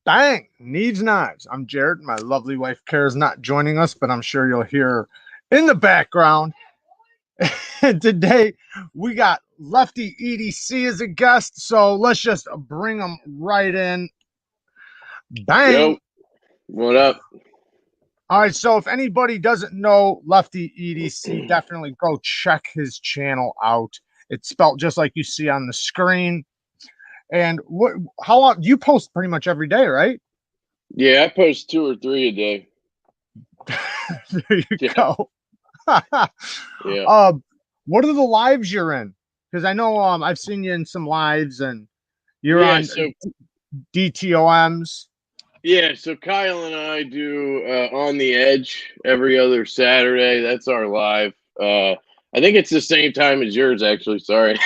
Bang! Neevesknives. I'm Jared. My lovely wife Kara's not joining us, but I'm sure you'll hear her in the background. Today we got Lefty Edc as a guest, so let's just bring him right in. Bang! Yo, what up? All right, so if anybody doesn't know Lefty Edc, definitely go check his channel out. It's spelled just like you see on the screen. And how long you post? Pretty much every day, right? Yeah, I post 2 or 3 a day. There you go. Yeah. What are the lives you're in? Because I know I've seen you in some lives, and you're on DTOMs. Yeah, so Kyle and I do On the Edge every other Saturday. That's our live. I think it's the same time as yours, actually. Sorry.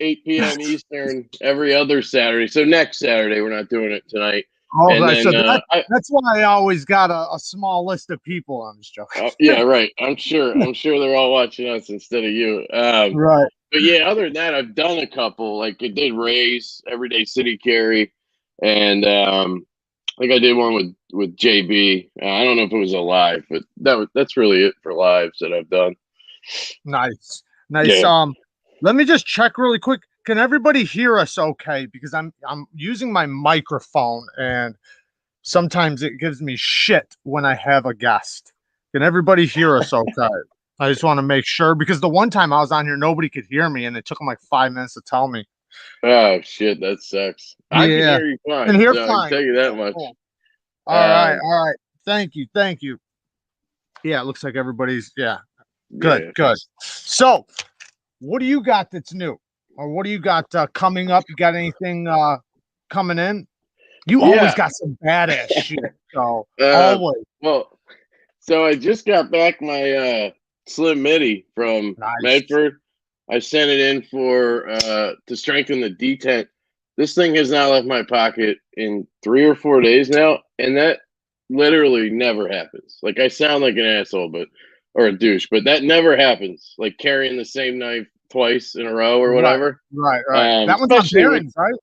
8 p.m. Eastern every other Saturday. So next Saturday, we're not doing it tonight. Oh, and right. Then, so that's why I always got a small list of people. I'm just joking. Yeah, right. I'm sure they're all watching us instead of you. Right. But yeah, other than that, I've done a couple. Like I did Ray's Everyday City Carry, and I think I did one with JB. I don't know if it was a live, but that's really it for lives that I've done. Nice. Yeah. Let me just check really quick. Can everybody hear us okay? Because I'm using my microphone, and sometimes it gives me shit when I have a guest. Can everybody hear us okay? I just want to make sure, because the one time I was on here, nobody could hear me, and it took them like 5 minutes to tell me. Oh shit, that sucks. Yeah. I can hear you fine. Can hear fine. I can tell you that much. Cool. All right. Thank you. Yeah, it looks like everybody's good. So, what do you got that's new, or what do you got coming up? You got anything coming in? You always got some badass shit. So always. Well, so I just got back my Slim MIDI from Medford. I sent it in for to strengthen the detent. This thing has not left my pocket in 3 or 4 days now, and that literally never happens. Like, I sound like an asshole, or a douche, but that never happens. Like carrying the same knife twice in a row or whatever. Right. That one's on bearings, right?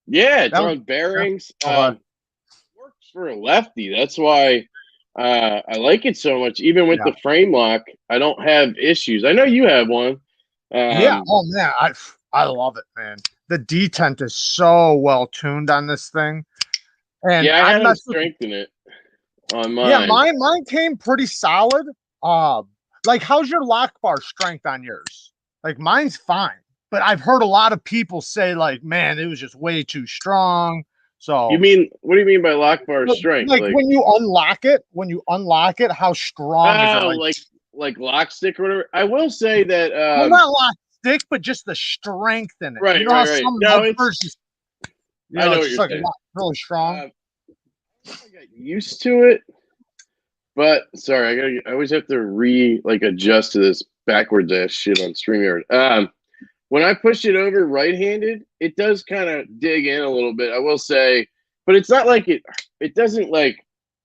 Yeah, it's on bearings. Works for a lefty. That's why I like it so much. Even with the frame lock, I don't have issues. I know you have one. Oh man, I love it, man. The detent is so well tuned on this thing. And yeah, I had to strengthen it on mine. Yeah, mine came pretty solid. Like, how's your lock bar strength on yours? Like, mine's fine, but I've heard a lot of people say, like, man, it was just way too strong. So what do you mean by lock bar strength? Like when you unlock it, how strong is it? Like lock stick or whatever. I will say that well, not lock stick, but just the strength in it. Right, you know right. Some no, I know what you're saying. Really strong. I got used to it, but sorry, I always have to adjust to this backwards ass shit on StreamYard. When I push it over right-handed, it does kind of dig in a little bit, I will say, but it's not like it doesn't like,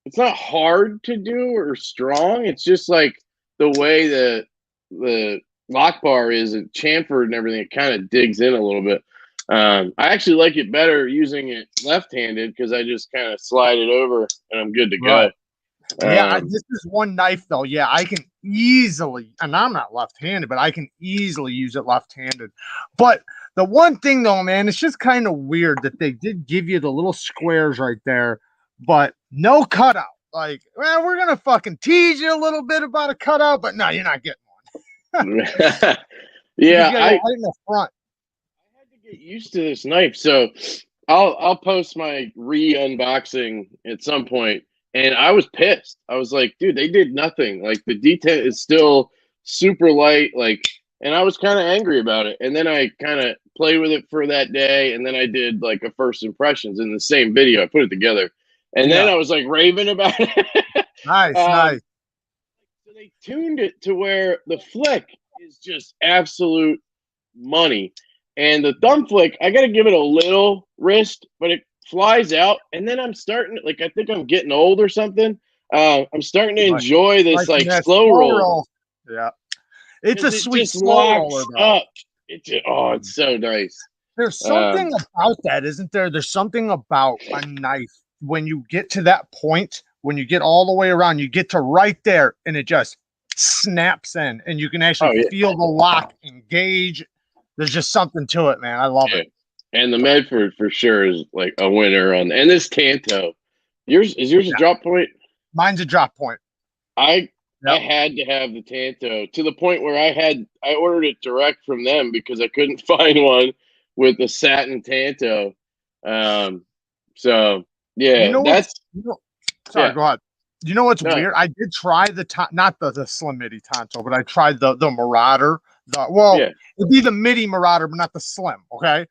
it's not hard to do or strong. It's just like the way the lock bar is and chamfered and everything, it kind of digs in a little bit. I actually like it better using it left-handed because I just kind of slide it over and I'm good to go. Yeah, this is one knife though. Yeah, I can easily, and I'm not left-handed, but I can easily use it left-handed. But the one thing though, man, it's just kind of weird that they did give you the little squares right there, but no cutout. Like, well, we're gonna fucking tease you a little bit about a cutout, but no, you're not getting one. Yeah, right in the front. I had to get used to this knife, so I'll post my re-unboxing at some point. And I was pissed. I was like, dude, they did nothing. Like, the detent is still super light. Like, and I was kind of angry about it. And then I kind of played with it for that day. And then I did like a first impressions in the same video. I put it together. And then I was like raving about it. Nice. So they tuned it to where the flick is just absolute money. And the thumb flick, I got to give it a little wrist, but it flies out, and then I'm starting, like, I think I'm getting old or something. I'm starting to enjoy this slow roll. Yeah, it's a sweet slow roller. Up. It's so nice. There's something about that, isn't there? There's something about a knife when you get to that point, when you get all the way around, you get to right there, and it just snaps in, and you can actually feel the lock engage. There's just something to it, man. I love it. And the Medford for sure is like a winner on, and this Tanto. Yours a drop point? Mine's a drop point. I had to have the Tanto to the point where I ordered it direct from them because I couldn't find one with a satin Tanto. So yeah, go ahead. You know what's weird? I did try not the Slim Midi Tanto, but I tried the Marauder. It'd be the Midi Marauder, but not the Slim. Okay.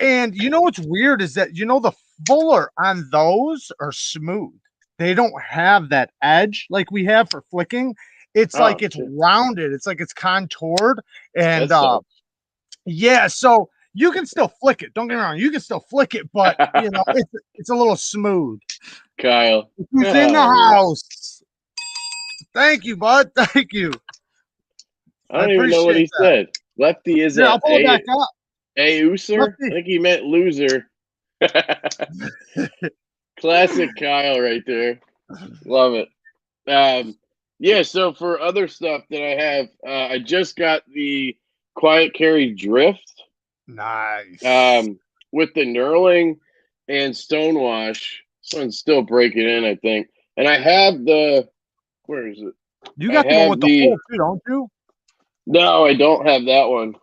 And you know what's weird is that the fuller on those are smooth. They don't have that edge like we have for flicking. It's like it's rounded. It's like it's contoured. And so you can still flick it. Don't get me wrong. You can still flick it, but it's a little smooth. Kyle. Who's in the house? Thank you, bud. Thank you. I don't even know what he said. Lefty is I'll pull it back up. User? I think he meant loser. Classic Kyle right there. Love it. So for other stuff that I have, I just got the Quiet Carry Drift. Nice. With the knurling and stonewash. This one's still breaking in, I think. And I have where is it? You got the one with the hole too, don't you? No, I don't have that one.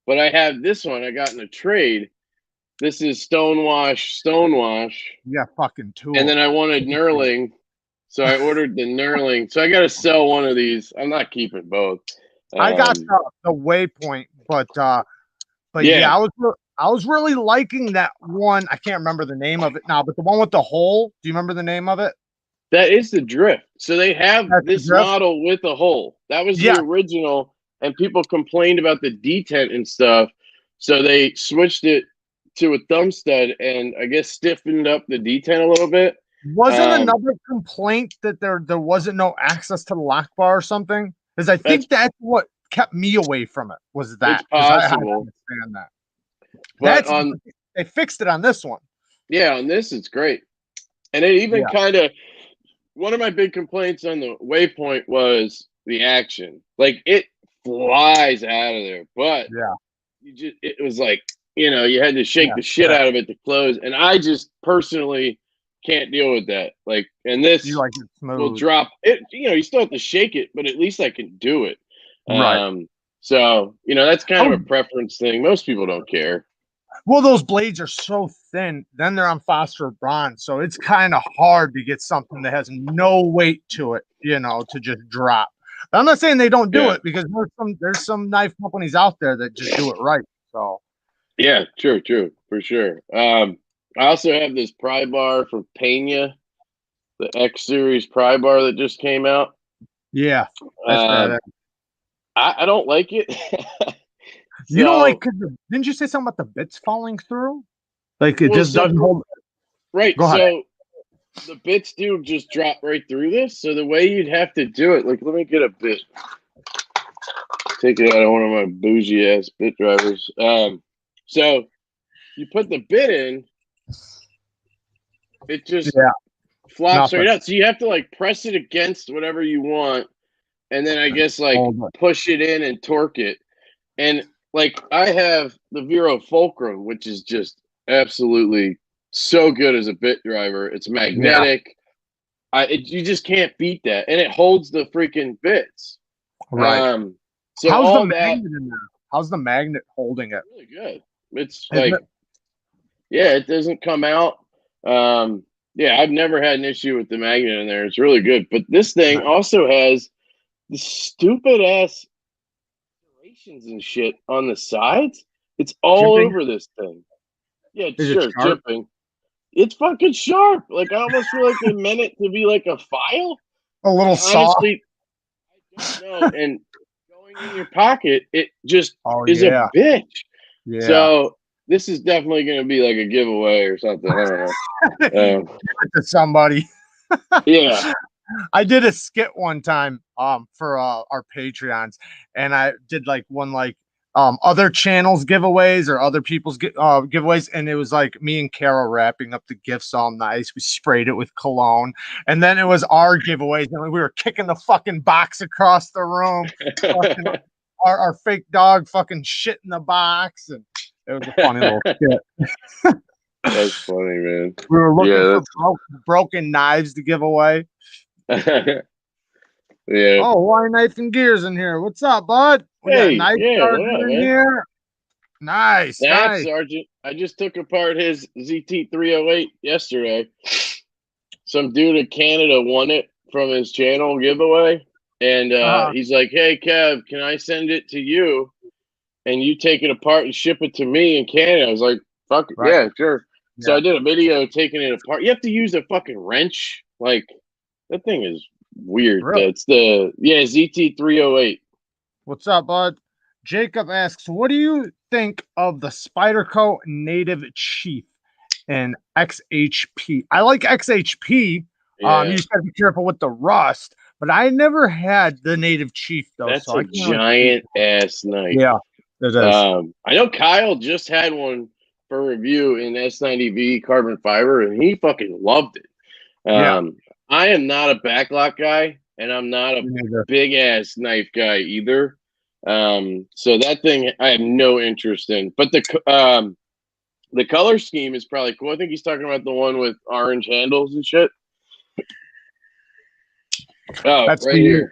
But I have this one I got in a trade. This is stonewash. Yeah, fucking tool. And then I wanted knurling, so I ordered the knurling. So I got to sell one of these. I'm not keeping both. I got the Waypoint, but yeah, I was really liking that one. I can't remember the name of it now, but the one with the hole. Do you remember the name of it? That is the Drift. So they have this model with a hole. That was the original, and people complained about the detent and stuff. So they switched it to a thumb stud and I guess stiffened up the detent a little bit. Wasn't another complaint that there wasn't no access to the lock bar or something? Because I think that's what kept me away from it. Was that? It's possible. I understand that. But they fixed it on this one. Yeah, on this it's great. And it even kind of, one of my big complaints on the Waypoint was the action. Like it flies out of there, but it was like, you had to shake the shit out of it to close. And I just personally can't deal with that. Like, and this will drop it, you still have to shake it, but at least I can do it. Right. So, that's kind of a preference thing. Most people don't care. Well, those blades are so thin. Then they're on phosphor bronze. So it's kind of hard to get something that has no weight to it, to just drop. But I'm not saying they don't do it, because there's some knife companies out there that just do it right. So. Yeah, true, for sure. I also have this Prybar from Pena, the X series Prybar that just came out. Yeah, I don't like it. You don't like? Didn't you say something about the bits falling through? Like it just doesn't hold. Right. So the bits do just drop right through this. So the way you'd have to do it, like, let me get a bit. Take it out of one of my bougie ass bit drivers. So you put the bit in, it just flops right out. So you have to like press it against whatever you want, and then I guess like push it in and torque it. And like I have the Vero Fulcrum, which is just absolutely so good as a bit driver. It's magnetic. You just can't beat that, and it holds the freaking bits. Right. So how's the magnet in there? How's the magnet holding it? Really good. It's like, it doesn't come out. I've never had an issue with the magnet in there. It's really good. But this thing also has the stupid ass decorations and shit on the sides. It's all over this thing. Yeah, sure, jipping. It's fucking sharp. Like I almost feel like they meant it to be like a file. A little soft. Honestly, I don't know. And going in your pocket, it just is a bitch. Yeah. So this is definitely going to be like a giveaway or something. I don't know. Give it to somebody. Yeah. I did a skit one time for our Patreons, and I did like one like other channels giveaways or other people's giveaways, and it was like me and Carol wrapping up the gifts all nice. We sprayed it with cologne, and then it was our giveaways, and we were kicking the fucking box across the room. Fucking, our fake dog fucking shit in the box, and it was a funny little shit. That's funny, man. We were looking for broken knives to give away. Yeah. Oh, why Knife and Gears in here? What's up, bud? We got Knife Sergeant in here. Nice, nice. Sergeant. I just took apart his ZT308 yesterday. Some dude in Canada won it from his channel giveaway. And he's like, hey, Kev, can I send it to you? And you take it apart and ship it to me in Canada. I was like, fuck, yeah, sure. Yeah. So I did a video taking it apart. You have to use a fucking wrench. Like, that thing is weird. Really? It's the ZT308. What's up, bud? Jacob asks, what do you think of the Spyderco Native Chief and XHP? I like XHP. Yeah. You just gotta be careful with the rust, but I never had the Native Chief though. That's a giant ass knife. Yeah, it is. I know Kyle just had one for review in S90V carbon fiber, and he fucking loved it. I am not a backlock guy, and I'm not a big ass knife guy either. So that thing I have no interest in. But the color scheme is probably cool. I think he's talking about the one with orange handles and shit. Oh, that's right here.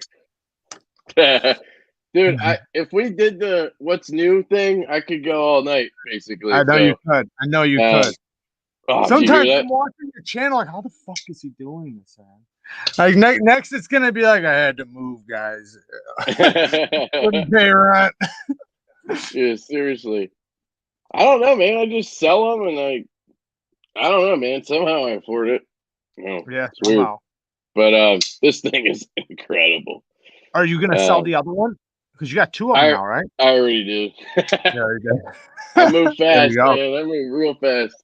Dude, if we did the what's new thing, I could go all night, basically. I know you could. I know you could. Oh, sometimes I'm watching your channel like, how the fuck is he doing this, man? Like next it's gonna be like, I had to move, guys. Couldn't pay rent. Yeah, seriously. I don't know, man. I just sell them, and I don't know, man. Somehow I afford it. Oh, yeah, somehow. But this thing is incredible. Are you gonna sell the other one? Because you got two of them now, right? I already do. Yeah, you did. I move fast, man. I move real fast.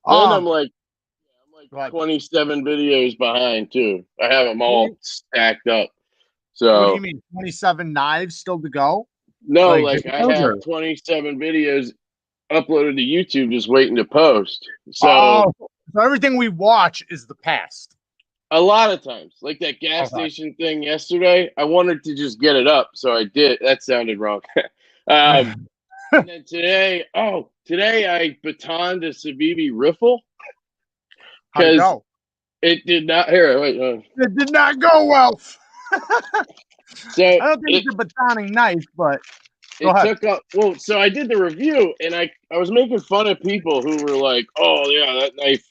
And I'm like 27 videos behind too. I have them all stacked up. So what do you mean 27 knives still to go? No, like I have 27 videos uploaded to YouTube just waiting to post. So, so everything we watch is the past. A lot of times, like that gas station thing yesterday, I wanted to just get it up, so I did. That sounded wrong. And then today I batoned a Civivi riffle because it did not. Here, wait. It did not go well. So I don't think it's a batoning knife, but it took up. Well, so I did the review, and I was making fun of people who were like, "Oh yeah, that knife."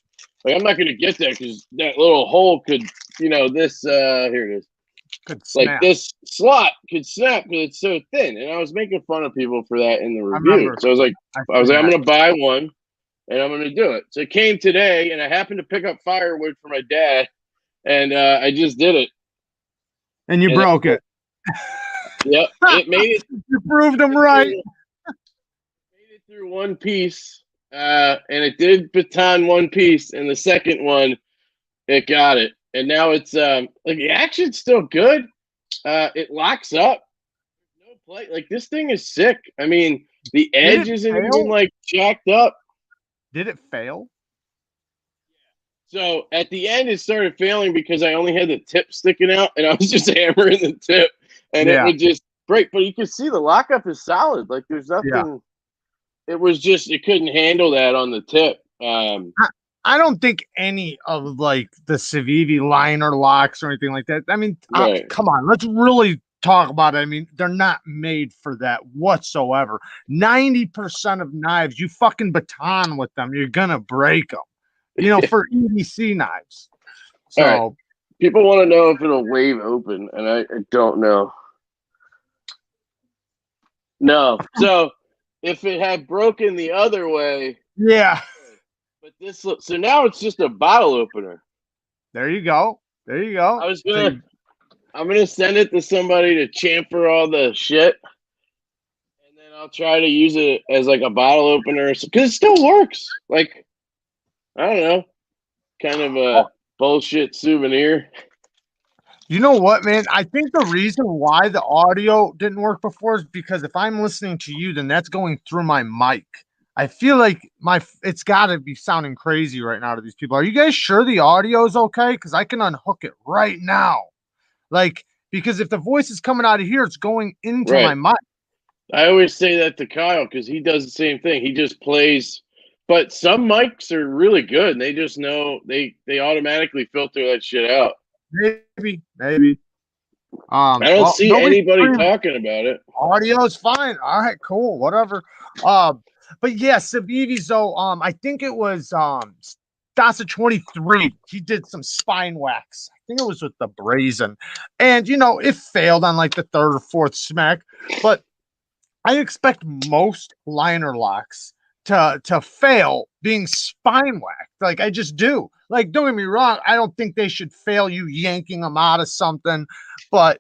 Like, I'm not going to get that because that little hole could, this, here it is. Could snap. Like this slot could snap because it's so thin. And I was making fun of people for that in the review. So I was like, I'm going to buy one and I'm going to do it. So it came today and I happened to pick up firewood for my dad and I just did it. And you broke it. Yep. It made it. You proved him right. Made it through one piece. And it did baton one piece, and the second one, it got it. And now it's like the action's still good. It locks up. No play. Like this thing is sick. I mean, the edge isn't even like jacked up. Did it fail? So at the end, it started failing because I only had the tip sticking out, and I was just hammering the tip, and it would just break. But you can see the lockup is solid. Like there's nothing. Yeah. It was just it couldn't handle that on the tip. I don't think any of like the Civivi liner locks or anything like that. I mean, come on, let's really talk about it. I mean, they're not made for that whatsoever. 90% of knives, you fucking baton with them, you're gonna break them. For EDC knives. So people want to know if it'll wave open, and I don't know. No, so. If it had broken the other way, But this, so now it's just a bottle opener. There you go. There you go. I'm gonna send it to somebody to chamfer all the shit, and then I'll try to use it as like a bottle opener because it still works. Like, I don't know, kind of a bullshit souvenir. You know what, man? I think the reason why the audio didn't work before is because if I'm listening to you, then that's going through my mic. I feel like it's got to be sounding crazy right now to these people. Are you guys sure the audio is okay? Because I can unhook it right now. Like, because if the voice is coming out of here, it's going into my mic. I always say that to Kyle because he does the same thing. He just plays, but some mics are really good. And they just know they automatically filter that shit out. Maybe. I don't see anybody talking about it. Audio is fine. All right, cool, whatever. But yeah, Civivi's though. I think it was Stasa 23. He did some spine wax. I think it was with the brazen, and it failed on like the third or fourth smack. But I expect most liner locks to fail being spine whacked. Like I just do. Like, don't get me wrong, I don't think they should fail you yanking them out of something, but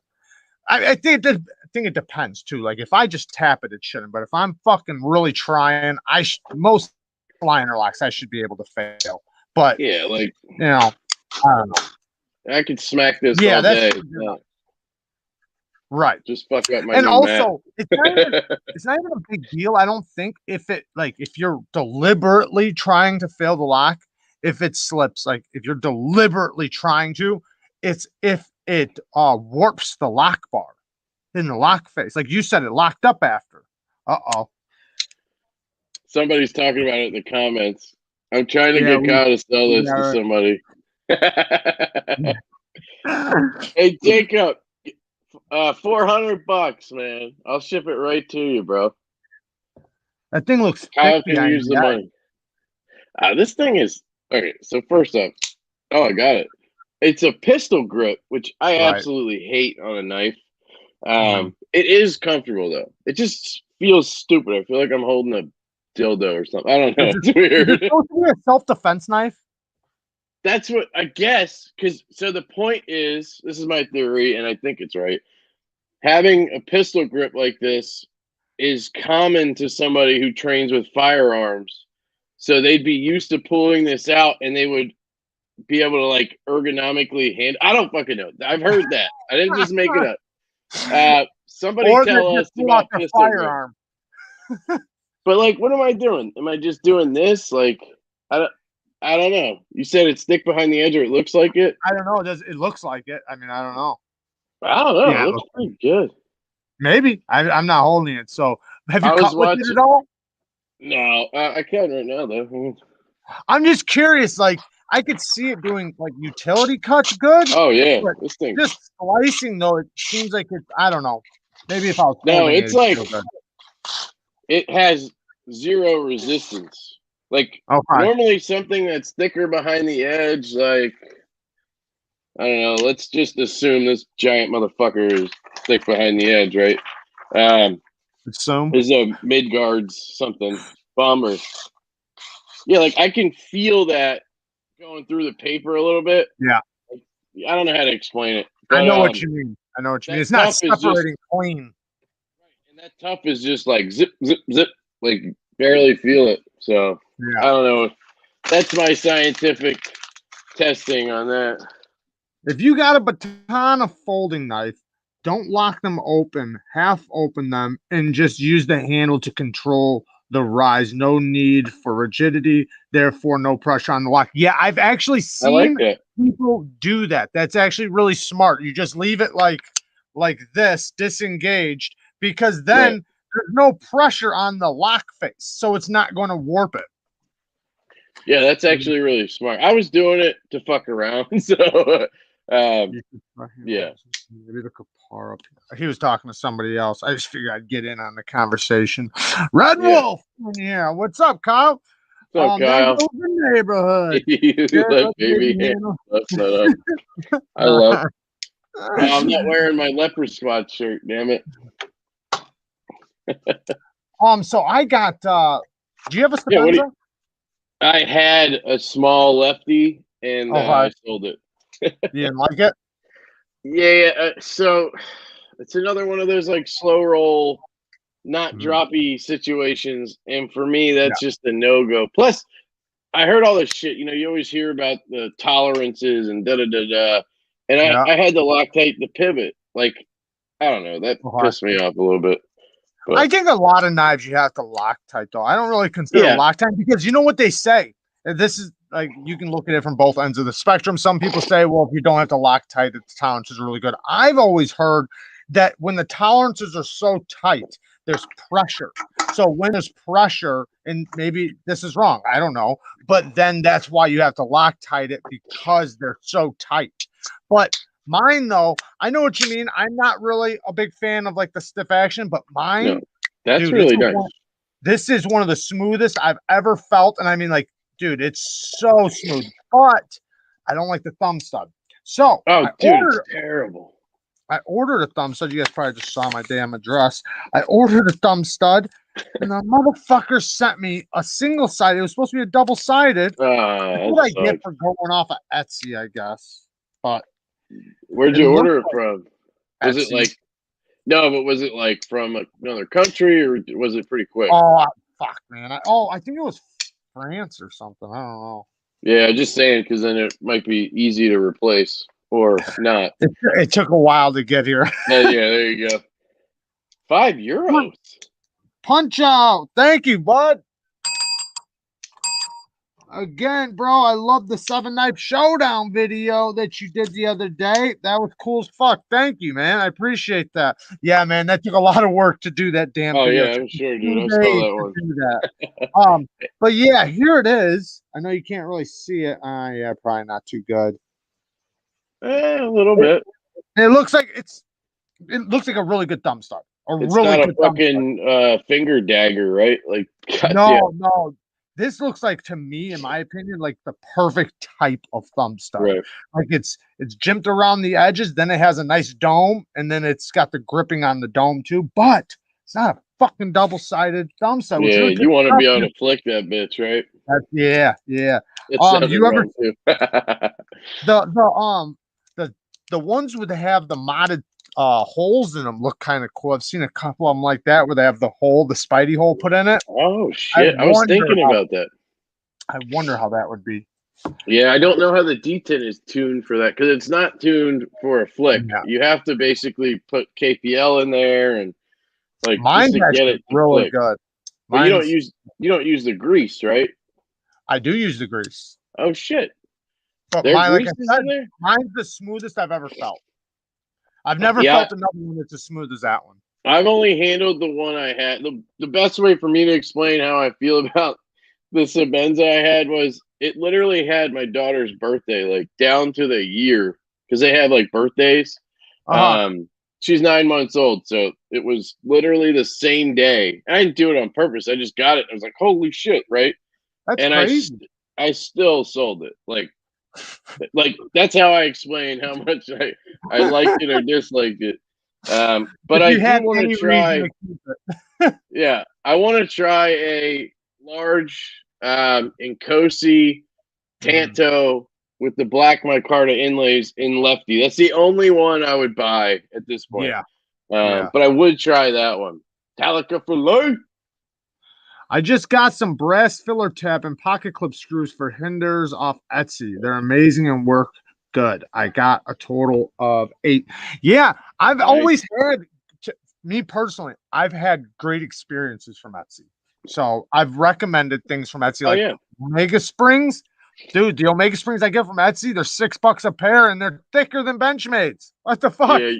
I think it depends too. Like if I just tap it, it shouldn't. But if I'm fucking really trying, most liner locks I should be able to fail. But yeah, like I don't know. I could smack this all day. Right. Just fuck up my and also it's not even a big deal. I don't think if you're deliberately trying to fail the lock, if it slips, like if you're deliberately trying to, it's if it warps the lock bar in the lock face. Like you said, it locked up after. Somebody's talking about it in the comments. I'm trying to get Kyle to sell this to somebody. Hey Jacob, $400, man. I'll ship it right to you, bro. That thing looks. Kyle can use the money. This thing is okay. So first off, I got it. It's a pistol grip, which I absolutely hate on a knife. It is comfortable though. It just feels stupid. I feel like I'm holding a dildo or something. I don't know. It's weird. Is it supposed to be a self-defense knife? That's what I guess. So the point is, this is my theory, and I think it's right. Having a pistol grip like this is common to somebody who trains with firearms. So they'd be used to pulling this out, and they would be able to like ergonomically handle. I don't fucking know. I've heard that. I didn't just make it up. Somebody tell us about pistol firearm. But like, what am I doing? Am I just doing this? Like, I don't know. You said it's thick behind the edge, or it looks like it. I don't know. It looks like it. I mean, I don't know. I don't know. Yeah, it looks pretty good. Maybe I'm not holding it. So have you cut with it at all? No, I can right now though. I'm just curious. Like I could see it doing like utility cuts good. Oh yeah, this thing. Just slicing though, it seems like it's. I don't know. Maybe if I was. No, it's like it has zero resistance. Like normally something that's thicker behind the edge, like I don't know. Let's just assume this giant motherfucker is thick behind the edge, right? Assume is a Midgard's something bomber. Yeah, like I can feel that going through the paper a little bit. Yeah, like, I don't know how to explain it. But, I know what you mean. It's not separating clean. Right, and that tough is just like zip, zip, zip, like barely feel it. So I don't know. That's my scientific testing on that. If you got a baton of folding knife, don't lock them open, half open them, and just use the handle to control the rise. No need for rigidity, therefore no pressure on the lock. Yeah, I've actually seen people do that. That's actually really smart. You just leave it like this, disengaged, because then there's no pressure on the lock face, so it's not going to warp it. Yeah, that's actually really smart. I was doing it to fuck around, so yeah. Maybe the kapara up here. He was talking to somebody else. I just figured I'd get in on the conversation. Red Wolf, yeah. What's up, Kyle? What's up, Kyle? The neighborhood. Baby. I love. I'm not wearing my leopard squad shirt. Damn it. So I got. Do you have a Sapenza? I had a small lefty, and I sold it. You didn't like it? Yeah. So it's another one of those like slow roll, not droppy situations, and for me, that's just a no go. Plus, I heard all this shit. You know, you always hear about the tolerances and da da da da. And Yeah. I had to Loctite the pivot. Like, I don't know. That pissed me off a little bit. But I think a lot of knives you have to Loctite, though. I don't really consider Loctite because you know what they say. And this is like, you can look at it from both ends of the spectrum. Some people say, well, if you don't have to Loctite, the tolerance is really good. I've always heard that when the tolerances are so tight, there's pressure. So when there's pressure, and maybe this is wrong, I don't know, but then that's why you have to Loctite it, because they're so tight. But mine, though, I know what you mean. I'm not really a big fan of like the stiff action, but mine, that's dude, really nice. This is one of the smoothest I've ever felt. And I mean, like, dude, it's so smooth, but I don't like the thumb stud. So it's terrible. I ordered a thumb stud. You guys probably just saw my damn address. I ordered a thumb stud, and the motherfucker sent me a single sided. It was supposed to be a double sided. What I get for going off of Etsy, I guess. But where'd you order it from? Was it like but was it like from another country, or was it pretty quick? Oh fuck, man! I think it was France or something. I don't know. Yeah, just saying, because then it might be easy to replace or not. It took a while to get here. Yeah, there you go. €5. Punch out. Thank you, bud. Again, bro, I love the 7-knife showdown video that you did the other day. That was cool as fuck. Thank you, man. I appreciate that. Yeah, man, that took a lot of work to do that damn video. Yeah, I'm sure, dude. I saw that one. But yeah, here it is. I know you can't really see it. Yeah, probably not too good. A little bit. It looks like it looks like a really good thumb stud. It's not a fucking finger dagger, right? Like, no. This looks like, to me, in my opinion, like the perfect type of thumb stud. Right. Like it's jimped around the edges, then it has a nice dome, and then it's got the gripping on the dome too. But it's not a fucking double-sided thumb stud. Yeah, you want to be able to flick that bitch, right? Yeah. You ever the ones where they have the modded holes in them look kind of cool. I've seen a couple of them like that where they have the Spidey hole put in it. Oh shit! I was thinking about that. I wonder how that would be. Yeah, I don't know how the D10 is tuned for that, because it's not tuned for a flick. Yeah. You have to basically put KPL in there and like mine just to get it really good. But you don't use the grease, right? I do use the grease. Oh shit! But mine's the smoothest I've ever felt. I've never felt another one that's as smooth as that one. I've only handled the one I had. The best way for me to explain how I feel about the Sebenza I had was it literally had my daughter's birthday, like down to the year, because they have like birthdays. She's 9 months old, so it was literally the same day. I didn't do it on purpose. I just got it. I was like, holy shit, right? That's crazy. I still sold it. Like that's how I explain how much I liked it or disliked it. But I do want to try. Yeah, I want to try a large Inkosi Tanto with the black micarta inlays in Lefty. That's the only one I would buy at this point. But I would try that one. Talica for life. I just got some brass filler tab and pocket clip screws for Hinders off Etsy. They're amazing and work good. I got a total of 8. Yeah, I've always had, me personally, I've had great experiences from Etsy. So I've recommended things from Etsy, Omega Springs. Dude, the Omega Springs I get from Etsy, they're $6 a pair and they're thicker than Benchmades. What the fuck? Yeah.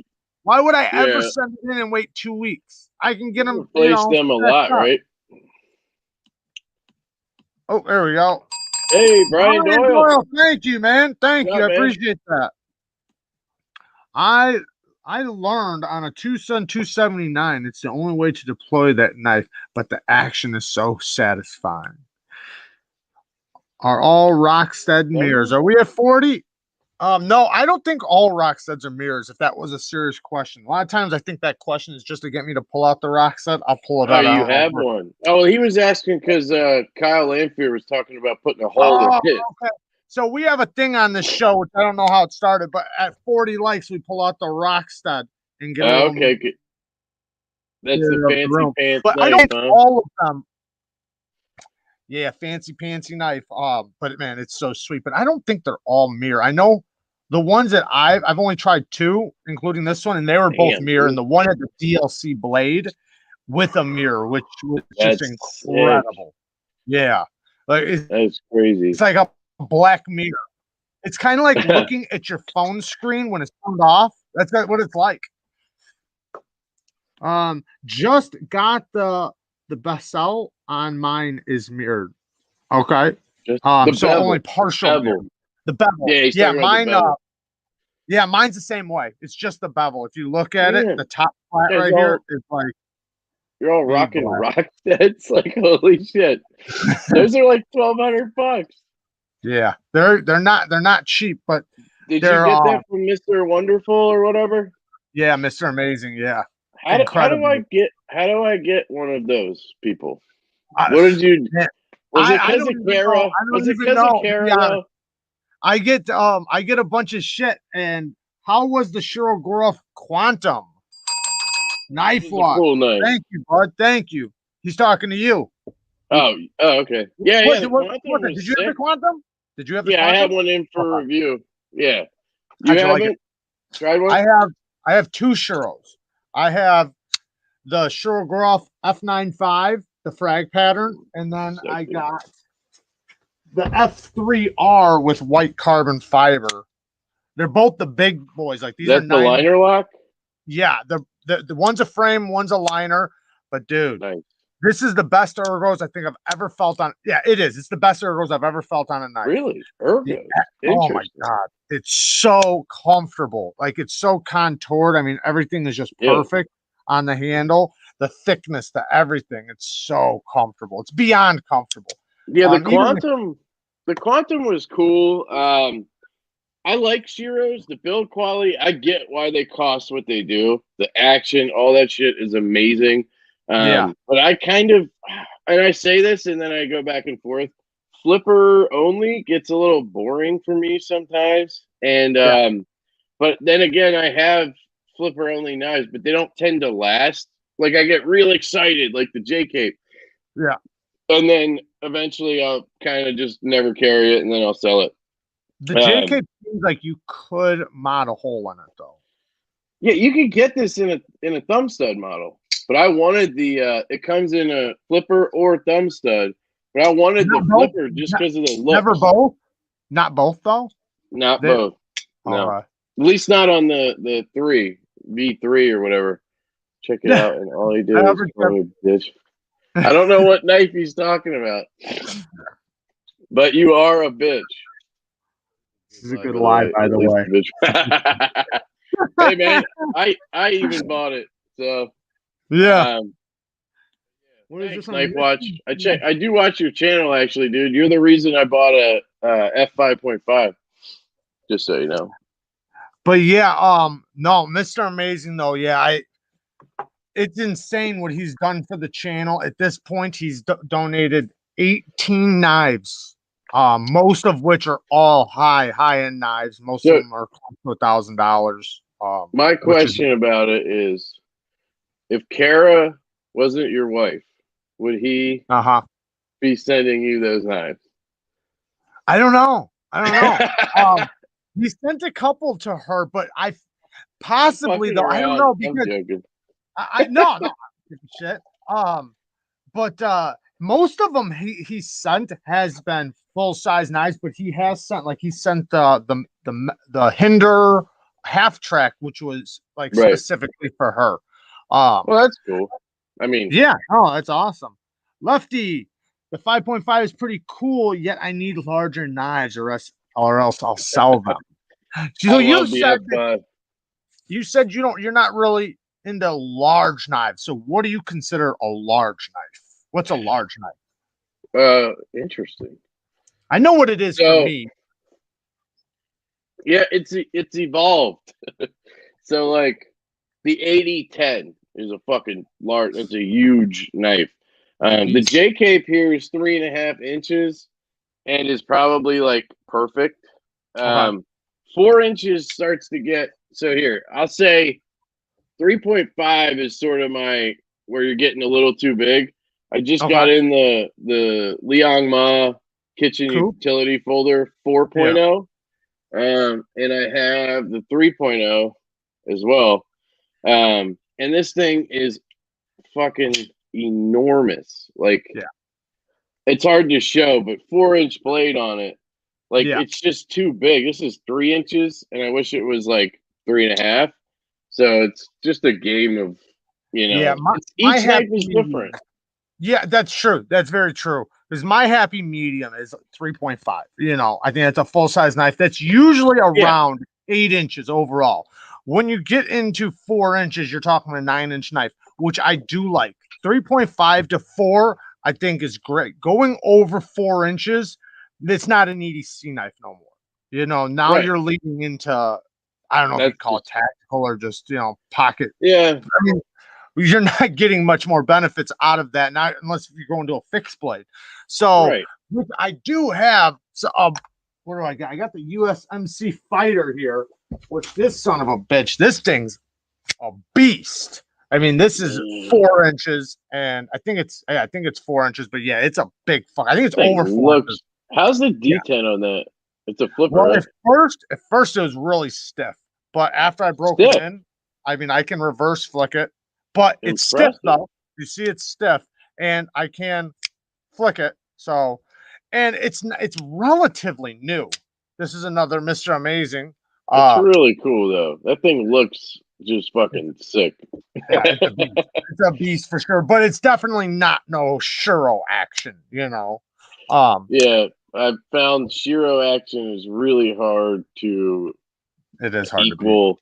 Why would I ever send it in and wait 2 weeks? I can get them. Replace them a lot, right? Oh, there we go. Hey, Brian Doyle. Thank you, man. Thank you. I appreciate that. I learned on a Twosun 279, it's the only way to deploy that knife, but the action is so satisfying. Are all Rockstead mirrors? Are we at 40? No, I don't think all Rocksteads are mirrors, if that was a serious question. A lot of times I think that question is just to get me to pull out the Rockstead. I'll pull it out. Oh, you have one. Oh, he was asking because Kyle Lanfear was talking about putting a hole in the pit. Okay. So we have a thing on this show, which I don't know how it started, but at 40 likes, we pull out the Rockstead and get okay, good. That's the fancy pants but knife, I don't all of them. Yeah, fancy pantsy knife. But man, it's so sweet. But I don't think they're all mirror. I know The ones that I've only tried 2, including this one, and they were both mirror. And the one had the DLC blade with a mirror, which was just incredible. Yeah, like that's crazy. It's like a black mirror. It's kind of like looking at your phone screen when it's turned off. That's what it's like. Just got the best sell on mine is mirrored. Okay. So bevel. Only partial bevel. The bevel. Yeah, mine. Yeah, mine's the same way. It's just the bevel. If you look at it, the top flat right here is like you're all rocking rock sets. Like holy shit, those are like $1,200. Yeah, they're not cheap, but did you get that from Mr. Wonderful or whatever? Yeah, Mr. Amazing. Yeah. How do I get one of those people? What did you? Was it because of KRYO? Was it because of KRYO? I get a bunch of shit. And how was the Shirogorov Quantum knife lock? Cool knife. Thank you, bud. Thank you. He's talking to you. Oh, okay. Yeah, did you have the Quantum? Did you have the Quantum? I had one in for review. Yeah. You haven't tried one? I have 2 Shiros. I have the Shirogorov F95, the frag pattern, and then I got the F3R with white carbon fiber. They're both the big boys. Like these are the liner lock. Yeah, the one's a frame, one's a liner. But dude, this is the best ergos I think I've ever felt on. Yeah, it is. It's the best ergos I've ever felt on a knife. Really, ergos? Yeah. Oh my god, it's so comfortable. Like it's so contoured. I mean, everything is just perfect on the handle. The thickness, the everything. It's so comfortable. It's beyond comfortable. Yeah, the Quantum was cool. I like Shiros, the build quality. I get why they cost what they do. The action, all that shit is amazing. But I kind of, and I say this and then I go back and forth. Flipper only gets a little boring for me sometimes. And but then again, I have flipper only knives, but they don't tend to last. Like I get real excited, like the J Cape. Yeah. And then eventually I'll kind of just never carry it and then I'll sell it. The J Cape seems like you could mod a hole in it though. Yeah, you could get this in a thumb stud model. But I wanted the it comes in a flipper or thumb stud. But I wanted the flipper just because of the look. Never both? Not both though? Not both. No. At least not on the V3 or whatever. Check it out. And all he did was call me a bitch. I don't know what knife he's talking about. But you are a bitch. This is a good lie, by the way. Hey man, I even bought it. So yeah. What is this knife watch? I do watch your channel actually, dude. You're the reason I bought a f5.5. Just so you know. But yeah, no, Mr. Amazing though, yeah, it's insane what he's done for the channel. At this point, he's donated 18 knives, most of which are all high-end knives. Most of them are close to $1,000. My question about it is, if Kara wasn't your wife, would he be sending you those knives? I don't know. He sent a couple to her, but I possibly though I don't know because I no shit. But most of them he sent has been full size knives, but he has sent he sent the Hinder half track, which was like specifically for her. Well, that's cool. I mean, yeah, oh, that's awesome. Lefty, the 5.5 is pretty cool. Yet I need larger knives, or else I'll sell them. So you said you're not really into large knives. So what do you consider a large knife? What's a large knife? Interesting. I know what it is for me. Yeah, it's evolved. So like the 8010 is a fucking large. It's a huge knife. The J Cape here is 3.5 inches and is probably like perfect. 4 inches starts to get, so here, I'll say 3.5 is sort of where you're getting a little too big. I just got in the Liang Ma kitchen utility folder 4.0. and I have the 3.0 as well. And this thing is fucking enormous. Like, it's hard to show, but 4-inch blade on it. Like, it's just too big. This is 3 inches, and I wish it was like 3.5. So it's just a game of, you know, each knife is different. Yeah, that's true. That's very true. Because my happy medium is 3.5. You know, I think that's a full size knife. That's usually around 8 inches overall. When you get into 4 inches, you're talking a 9-inch knife, which I do like. 3.5 to 4, I think is great. Going over 4 inches, it's not an EDC knife no more. You know, now you're leading into, I don't know if you call it tactical or just, you know, pocket. Yeah. I mean, you're not getting much more benefits out of that, not unless you're going to a fixed blade. So I do have, what do I got? I got the USMC Fighter here with this son of a bitch. This thing's a beast. I mean, this is 4 inches, and I think it's 4 inches, but yeah, it's a big fuck. I think it's over 4 inches. How's the detent on that? It's a flipper. Well, at first it was really stiff, but after I broke it in, I mean, I can reverse flick it. But it's stiff though. You see, it's stiff, and I can flick it. So, and it's relatively new. This is another Mr. Amazing. It's really cool though. That thing looks just fucking sick. Yeah, it's a beast for sure. But it's definitely not no Shiro action. You know. Yeah, I found Shiro action is really hard to. It is hard equal.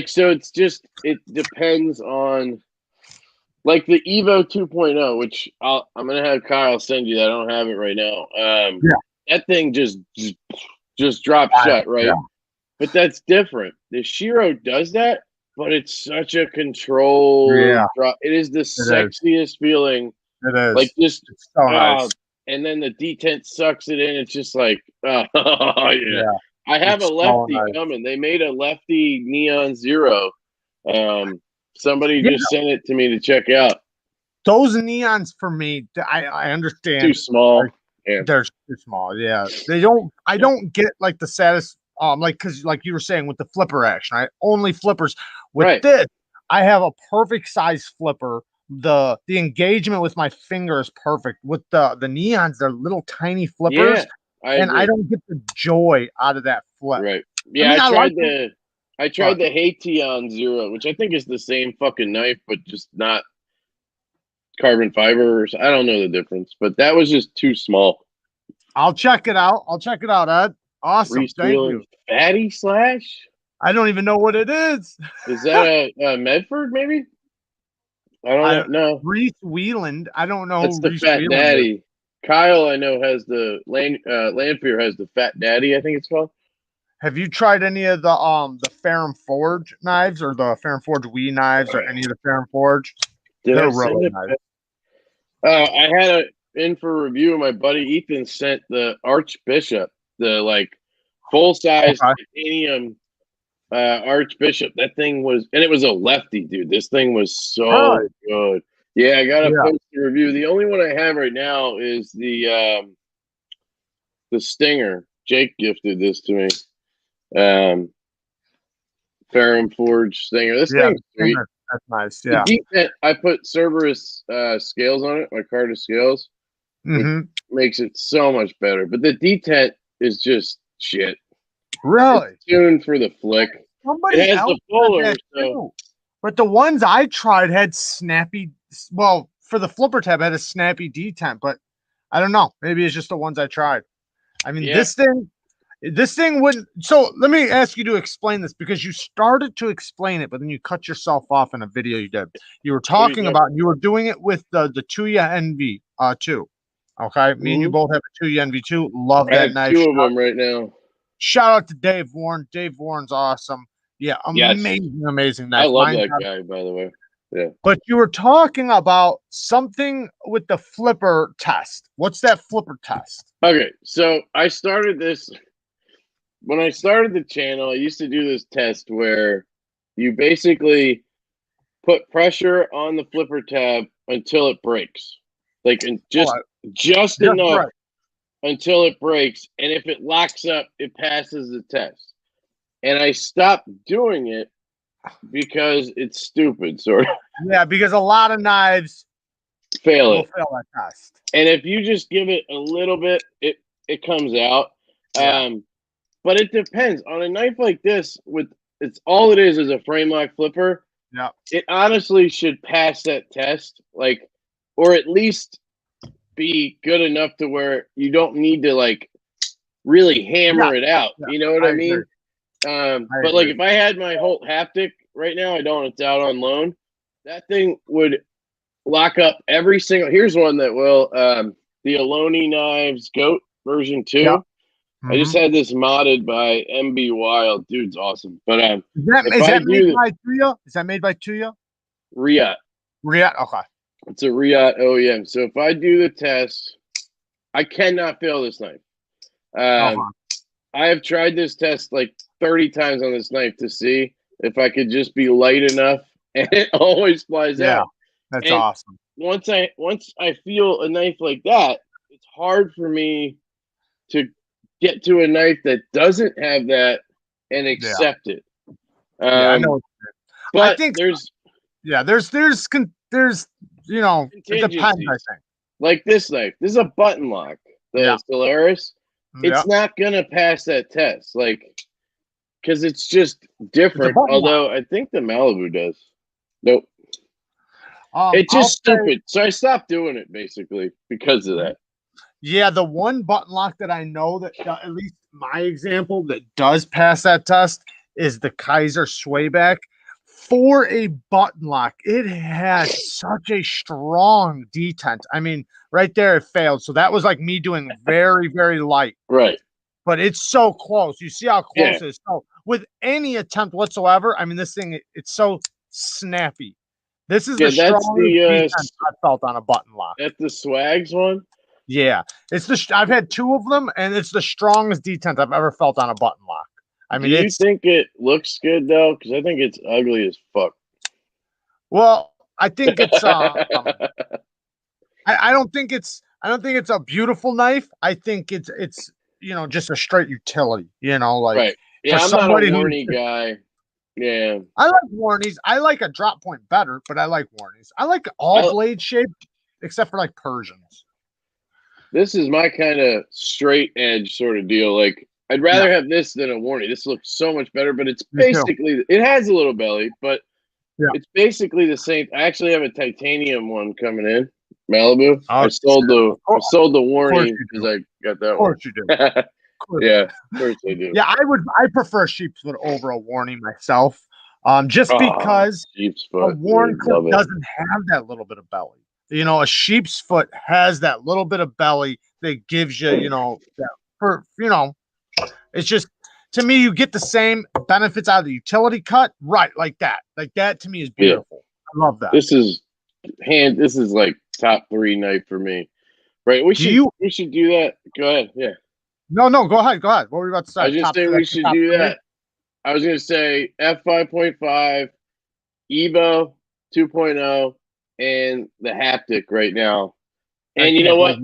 So it's just, it depends on, like the Evo 2.0, which I'm gonna have Kyle send you that. I don't have it right now. That thing just dropped shut, right? Yeah. But that's different. The Shiro does that, but it's such a controlled drop. It is the sexiest feeling. It is. Like just so nice. And then the detent sucks it in. It's just like, I have a lefty coming. They made a lefty Neon Zero. Somebody just sent it to me to check out. Those neons for me, I understand. Too small. They're too small. Yeah, they don't. I don't get like the saddest. Because like you were saying with the flipper action, right? Only flippers. With this, I have a perfect size flipper. The engagement with my finger is perfect. With the neons, they're little tiny flippers. Yeah. I don't get the joy out of that flip. Right. Yeah, I tried the Haiti Zero, which I think is the same fucking knife, but just not carbon fiber. I don't know the difference, but that was just too small. I'll check it out. Ed. Awesome. Thank you. Fatty Slash? I don't even know what it is. Is that a Medford, maybe? I don't know. Reese Wheeland. I don't know. That's the Fat Daddy. Kyle, I know, has the Lanfear has the Fat Daddy, I think it's called. Have you tried any of the Ferrum Forge knives or the Ferrum Forge Wii knives or any of the Ferrum Forge? They're really nice. I had it in for review. My buddy Ethan sent the Archbishop, the full size titanium Archbishop. That thing was, and it was a lefty, dude. This thing was so good. Yeah, I got a post review. The only one I have right now is the Stinger. Jake gifted this to me. Ferrum Forge Stinger. This thing's sweet. That's nice. Yeah. I put Cerberus scales on it, my card of scales. Which makes it so much better. But the detent is just shit. Really? It's tuned for the flick. It has the fuller, but the ones I tried had snappy. Well, for the flipper tab, had a snappy detent, but I don't know. Maybe it's just the ones I tried. I mean, this thing wouldn't. So let me ask you to explain this, because you started to explain it, but then you cut yourself off in a video you did. You were talking about, you were doing it with the Tuya NV2. Okay, me and you both have a Tuya NV2. Love that knife. 2 of them right now. Shout out to Dave Warren. Dave Warren's awesome. Yeah, amazing knife. I love that guy, by the way. Yeah. But you were talking about something with the flipper test. What's that flipper test? Okay, so I started this when I started the channel. I used to do this test where you basically put pressure on the flipper tab until it breaks, and just enough until it breaks, and if it locks up, it passes the test. And I stopped doing it because it's stupid, sort of. Yeah, because a lot of knives Fail will it. fail that test. And if you just give it a little bit, it comes out. Yeah. But it depends on a knife like this. With it's all it is a frame lock flipper. Yeah. It honestly should pass that test, like, or at least be good enough to where you don't need to like really hammer it out. Yeah. You know what I mean? But like if I had my whole haptic right now, I don't. It's out on loan. That thing would lock up every single. Here's one that will. The Aloni Knives Goat version 2. Yeah. I just had this modded by MB Wild. Dude's awesome. But is that made by Tuya? Is that made by Tuya? Riot. Okay. It's a Riot OEM. So if I do the test, I cannot fail this knife. I have tried this test like 30 times on this knife to see if I could just be light enough, and it always flies out. That's awesome. Once I feel a knife like that, it's hard for me to get to a knife that doesn't have that and accept it. I know. But I think there's you know, it depends, I think. Like this knife. This is a button lock. The Solaris. It's not gonna pass that test. Like, because it's just different. Although I think the Malibu does. Nope. It's just stupid. So I stopped doing it basically because of that. Yeah, the one button lock that I know that, at least my example, that does pass that test is the Kaiser Swayback. For a button lock, it has such a strong detent. I mean, right there it failed. So that was like me doing very, very light. Right. But it's so close. You see how close it is. So with any attempt whatsoever, I mean, this thing, it's so snappy. This is the strongest detent I felt on a button lock. That's the Swags one? Yeah. I've had 2 of them, and it's the strongest detent I've ever felt on a button lock. I mean, do you think it looks good though? Because I think it's ugly as fuck. Well, I think it's I don't think it's a beautiful knife. I think it's you know, just a straight utility. You know, like right. Yeah, I'm not a Warney guy. Yeah, I like Warneys. I like a drop point better, but I like Warneys. I like all blade shape except for like Persians. This is my kind of straight edge sort of deal. Like, I'd rather have this than a Warney. This looks so much better, but it's basically, it has a little belly, but it's basically the same. I actually have a titanium one coming in, Malibu. I sold the Warney because I got that one. Of course you do. Yeah, of course I do. Yeah, I prefer sheep's foot over a Warney myself. Just because a worn clip doesn't have that little bit of belly. You know, a sheep's foot has that little bit of belly that gives you, you know, it's just, to me, you get the same benefits out of the utility cut, right? Like that to me is beautiful. I love that. This is like top 3 knife for me, right? We should do that. Go ahead. Yeah. No, go ahead. What were you about to say? I was just saying we should do that. I was going to say F5.5, Evo 2.0, and the haptic right now. And you know what?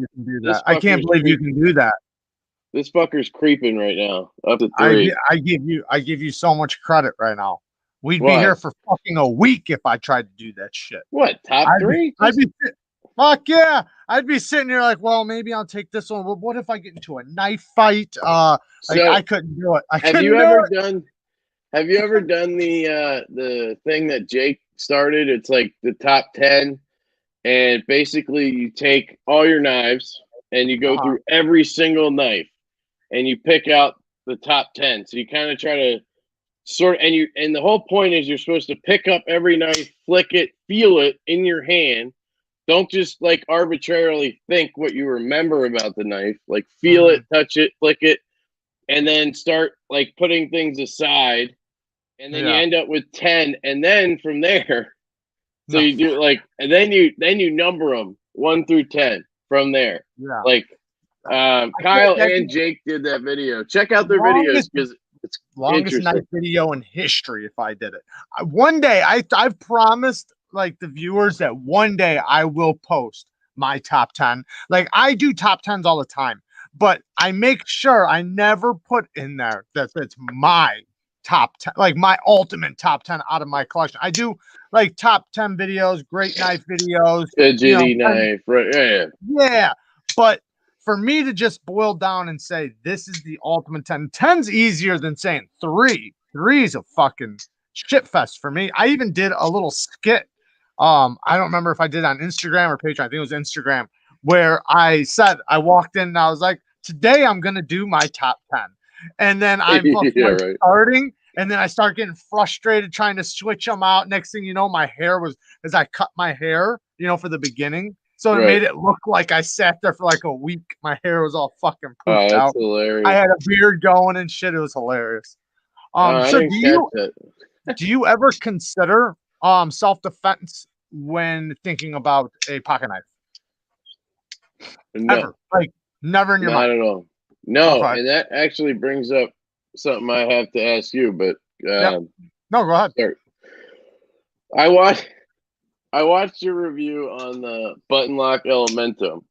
I can't believe you can do that. This fucker's creeping right now. Up to 3. I give you so much credit right now. We'd be here for fucking a week if I tried to do that shit. What, top 3? Fuck yeah. I'd be sitting here like, well, maybe I'll take this one. Well, what if I get into a knife fight? I couldn't do it. Have you ever done the thing that Jake started? It's like the top 10, and basically you take all your knives and you go through every single knife and you pick out the top 10. So you kind of try to sort, and the whole point is you're supposed to pick up every knife, flick it, feel it in your hand. Don't just like arbitrarily think what you remember about the knife. Like feel it, touch it, flick it, and then start like putting things aside. And then you end up with 10, and then from there, so you do like, and then you number them 1 through 10 from there. Yeah. Like Kyle and Jake did that video. Check out their videos because it's longest knife video in history. If I did it one day, I've promised like the viewers that one day I will post my top 10. Like I do top 10s all the time, but I make sure I never put in there that it's my top 10, like my ultimate top 10 out of my collection. I do like top 10 videos, great knife videos, Fidgety knife, right? Yeah. yeah. But for me to just boil down and say this is the ultimate 10, 10's easier than saying 3. 3 is a fucking shit fest for me. I even did a little skit. I don't remember if I did it on Instagram or Patreon. I think it was Instagram, where I said I walked in and I was like, today I'm gonna do my top 10. And then I'm starting, and then I start getting frustrated trying to switch them out. Next thing you know, my hair was, as I cut my hair, for the beginning. So it made it look like I sat there for like a week. My hair was all fucking poofed out. Hilarious. I had a beard going and shit. It was hilarious. So do you ever consider self-defense when thinking about a pocket knife? No. Ever? Like never in your mind? Not at all. No, and that actually brings up something I have to ask you, but no, go ahead. Sorry. I watched your review on the button lock Elementum,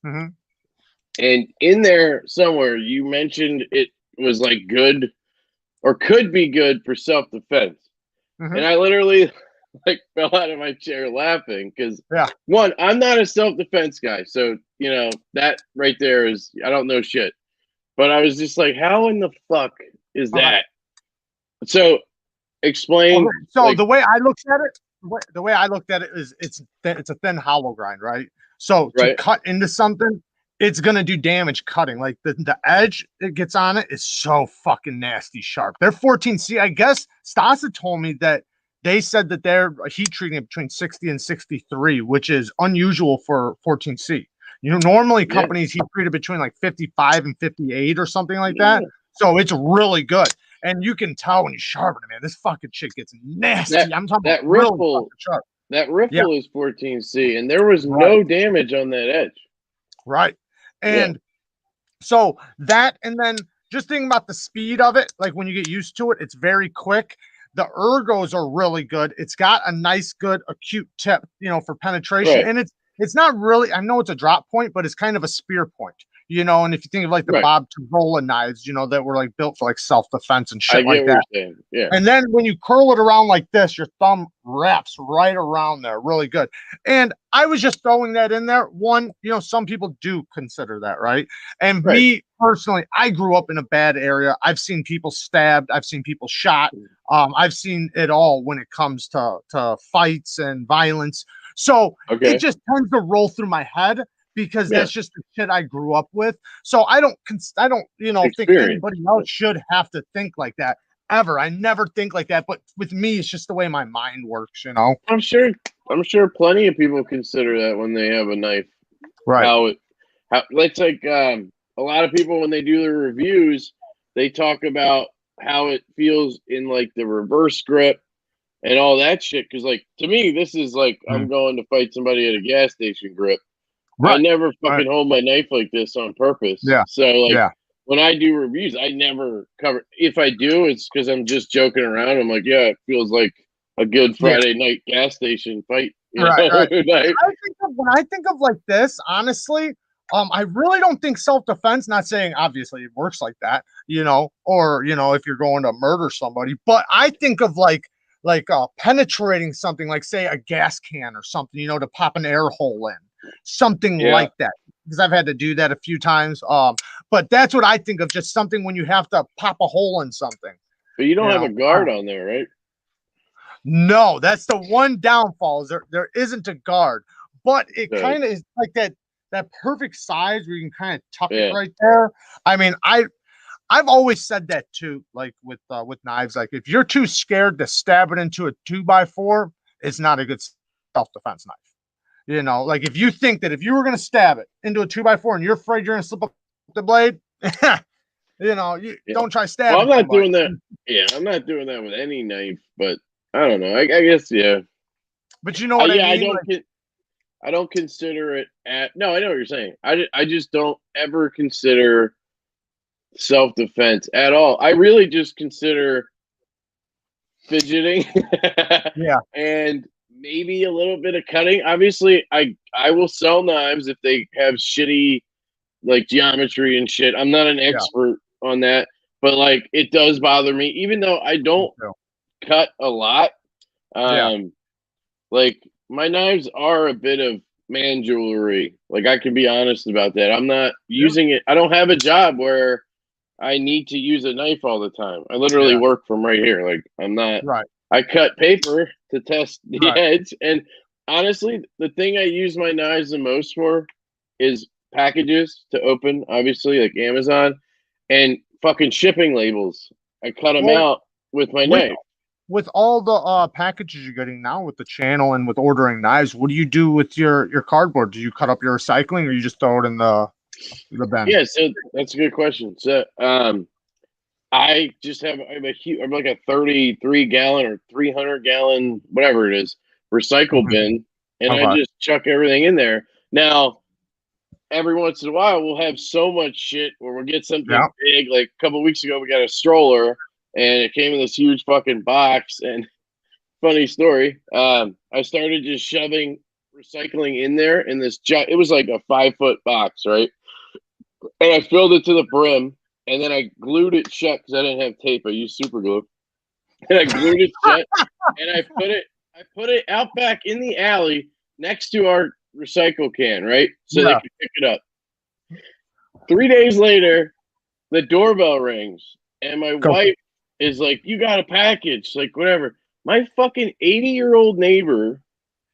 and in there somewhere you mentioned it was like good or could be good for self-defense, and I literally like fell out of my chair laughing because one, I'm not a self-defense guy, so that right there is, I don't know shit, but I was just like, how in the fuck is that? So explain. Okay. So like, the way I looked at it is it's a thin hollow grind, right? So to cut into something, it's gonna do damage cutting. Like the edge it gets on it is so fucking nasty sharp. They're 14C. I guess Stasa told me that they said that they're heat treating it between 60 and 63, which is unusual for 14C. Normally companies heat treat it between like 55 and 58 or something like that. So it's really good. And you can tell when you sharpen it, man. This fucking shit gets nasty. I'm talking that about riffle. Really sharp. That riffle is 14C, and there was no damage on that edge. Right. And so that, and then just thinking about the speed of it, like when you get used to it, it's very quick. The ergos are really good. It's got a nice, good acute tip, for penetration. And it's not really, I know it's a drop point, but it's kind of a spear point. And if you think of like the Bob Tarola knives, that were like built for like self-defense and shit like that. Yeah. And then when you curl it around like this, your thumb wraps right around there. Really good. And I was just throwing that in there. One, some people do consider that, right? And me personally, I grew up in a bad area. I've seen people stabbed. I've seen people shot. I've seen it all when it comes to fights and violence. So it just tends to roll through my head, because that's just the shit I grew up with. So I don't think anybody else should have to think like that ever. I never think like that, but with me, it's just the way my mind works. I'm sure plenty of people consider that when they have a knife. Right. It's like a lot of people when they do their reviews, they talk about how it feels in like the reverse grip and all that shit. Because like to me, this is like I'm going to fight somebody at a gas station grip. I never fucking hold my knife like this on purpose. Yeah. So like when I do reviews, I never cover. If I do, it's because I'm just joking around. I'm like, it feels like a good Friday night gas station fight. Right. When I think of like this, honestly, I really don't think self-defense, not saying obviously it works like that, or if you're going to murder somebody, but I think of like penetrating something like say a gas can or something, to pop an air hole in. Something like that, because I've had to do that a few times. But that's what I think of, just something when you have to pop a hole in something. But you don't have a guard on there, right? No, that's the one downfall. There isn't a guard, but it kind of is like that perfect size where you can kind of tuck it right there. I mean, I've always said that too, like with knives. Like if you're too scared to stab it into a 2x4, it's not a good self-defense knife. Like if you think that if you were going to stab it into a 2x4 and you're afraid you're going to slip up the blade, don't try stabbing. Well, I'm not doing that. Yeah, I'm not doing that with any knife, but I don't know. I guess, But you know what I mean? I don't consider it no, I know what you're saying. I just don't ever consider self-defense at all. I really just consider fidgeting. And maybe a little bit of cutting. Obviously, I will sell knives if they have shitty like geometry and shit. I'm not an expert on that, but like it does bother me, even though I don't cut a lot. Like my knives are a bit of man jewelry. Like I can be honest about that. I'm not using it. I don't have a job where I need to use a knife all the time. I literally work from right here. Like I'm not. I cut paper to test the edge, and honestly, the thing I use my knives the most for is packages to open. Obviously, like Amazon, and fucking shipping labels. I cut them out with my knife. With all the packages you're getting now with the channel and with ordering knives, what do you do with your cardboard? Do you cut up your recycling, or you just throw it in the bin? Yeah, so that's a good question. So I just have I'm like a 33-gallon or 300-gallon, whatever it is, recycle bin, and I just chuck everything in there. Now, every once in a while, we'll have so much shit where we'll get something big. Like a couple of weeks ago, we got a stroller, and it came in this huge fucking box. And funny story, I started just shoving recycling in there in this it was like a 5-foot box, right? And I filled it to the brim, and then I glued it shut because I didn't have tape. I used super glue, and I glued it shut, and I put it out back in the alley next to our recycle can, right? So they could pick it up. 3 days later, the doorbell rings, and my wife is like, "You got a package," like whatever. My fucking 80-year-old neighbor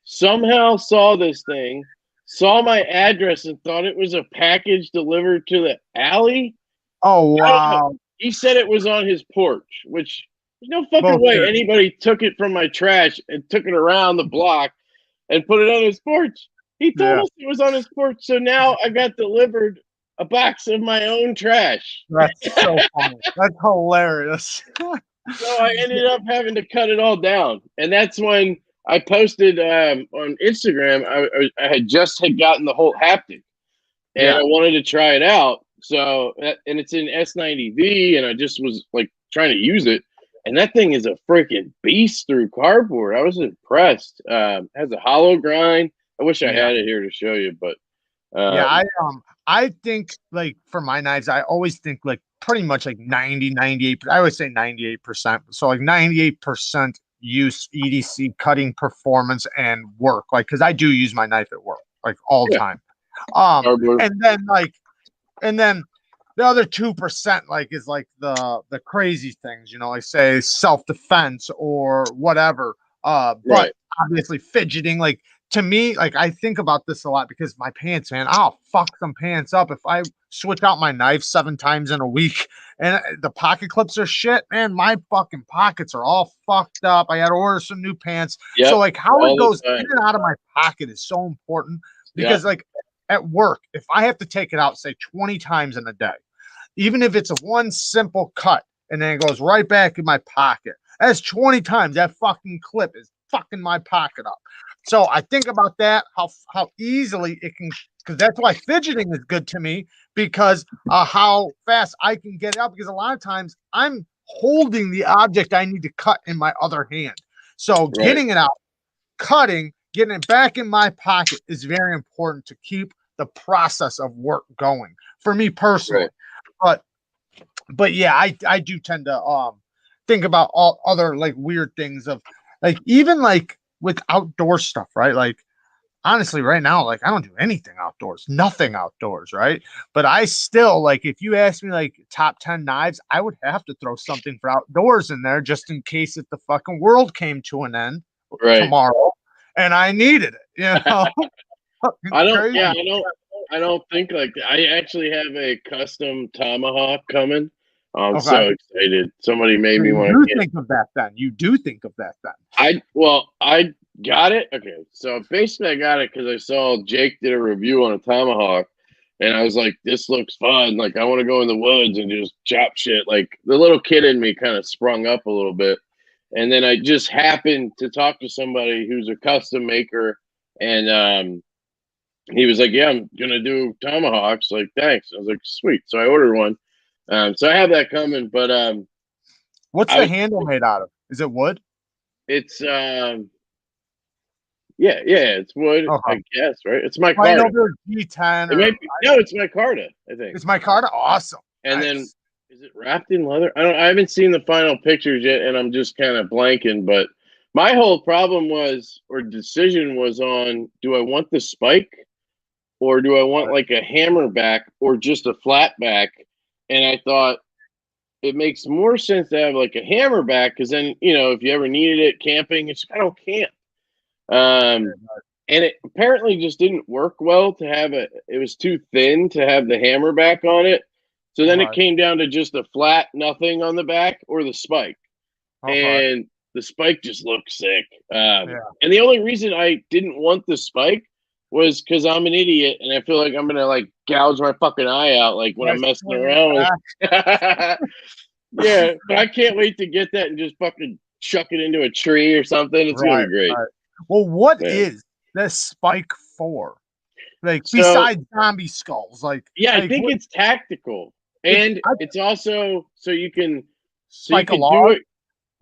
somehow saw this thing, saw my address, and thought it was a package delivered to the alley. Oh, wow. He said it was on his porch, which there's no fucking way anybody took it from my trash and took it around the block and put it on his porch. He told us it was on his porch. So now I got delivered a box of my own trash. That's so funny. That's hilarious. So I ended up having to cut it all down. And that's when I posted on Instagram. I had gotten the whole haptic, and I wanted to try it out. So, and it's in S90V, and I just was like trying to use it. And that thing is a freaking beast through cardboard. I was impressed. Has a hollow grind. I wish I had it here to show you, but I think like for my knives, I always think like pretty much like 98. I always say 98%. So like 98% use EDC cutting performance and work, like because I do use my knife at work like all the time. And then the other 2% like is like the crazy things, you know, like say self-defense or whatever. But obviously fidgeting, like to me, like I think about this a lot because my pants, man, I'll fuck some pants up if I switch out my knife 7 times in a week and the pocket clips are shit, man. My fucking pockets are all fucked up. I had to order some new pants. So like how it goes in and out of my pocket is so important because like at work, if I have to take it out, say 20 times in a day, even if it's a one simple cut and then it goes right back in my pocket, that's 20 times. That fucking clip is fucking my pocket up. So I think about that, how easily it can, because that's why fidgeting is good to me, because how fast I can get it out, because a lot of times I'm holding the object I need to cut in my other hand. So getting it out, cutting, getting it back in my pocket is very important to keep the process of work going for me personally. But yeah, I do tend to think about all other like weird things of like even like with outdoor stuff, right? Like honestly, right now, like I don't do anything outdoors, nothing outdoors, right? But I still like if you ask me like top 10 knives, I would have to throw something for outdoors in there just in case if the fucking world came to an end tomorrow and I needed it, you know. I don't think like that. I actually have a custom tomahawk coming. I'm so excited. Somebody made me want to think of that then. You do think of that then. I got it. Okay. So basically I got it because I saw Jake did a review on a tomahawk and I was like, this looks fun. Like I want to go in the woods and just chop shit. Like the little kid in me kind of sprung up a little bit. And then I just happened to talk to somebody who's a custom maker, and he was like, yeah, I'm going to do tomahawks. Like, thanks. I was like, sweet. So I ordered one. So I have that coming, but what's the handle made out of? Is it wood? It's Yeah, it's wood, I guess, right? It's my Right Carta. over G10. It might be, no, it's my Carta, I think. It's my Carta. Awesome. And then, is it wrapped in leather? I haven't seen the final pictures yet, and I'm just kind of blanking. But my whole problem was, or decision was on, do I want the spike, or do I want like a hammer back, or just a flat back? And I thought it makes more sense to have like a hammer back, because then, you know, if you ever needed it camping, I don't camp. And it apparently just didn't work well to have it was too thin to have the hammer back on it. So then it came down to just a flat nothing on the back or the spike. And the spike just looked sick. And the only reason I didn't want the spike was because I'm an idiot and I feel like I'm gonna like gouge my fucking eye out like when I'm messing around with yeah, but I can't wait to get that and just fucking chuck it into a tree or something. It's gonna be great. Well, what is the spike for? Like besides zombie skulls? Like I think it's tactical. And it's also so you can spike a log.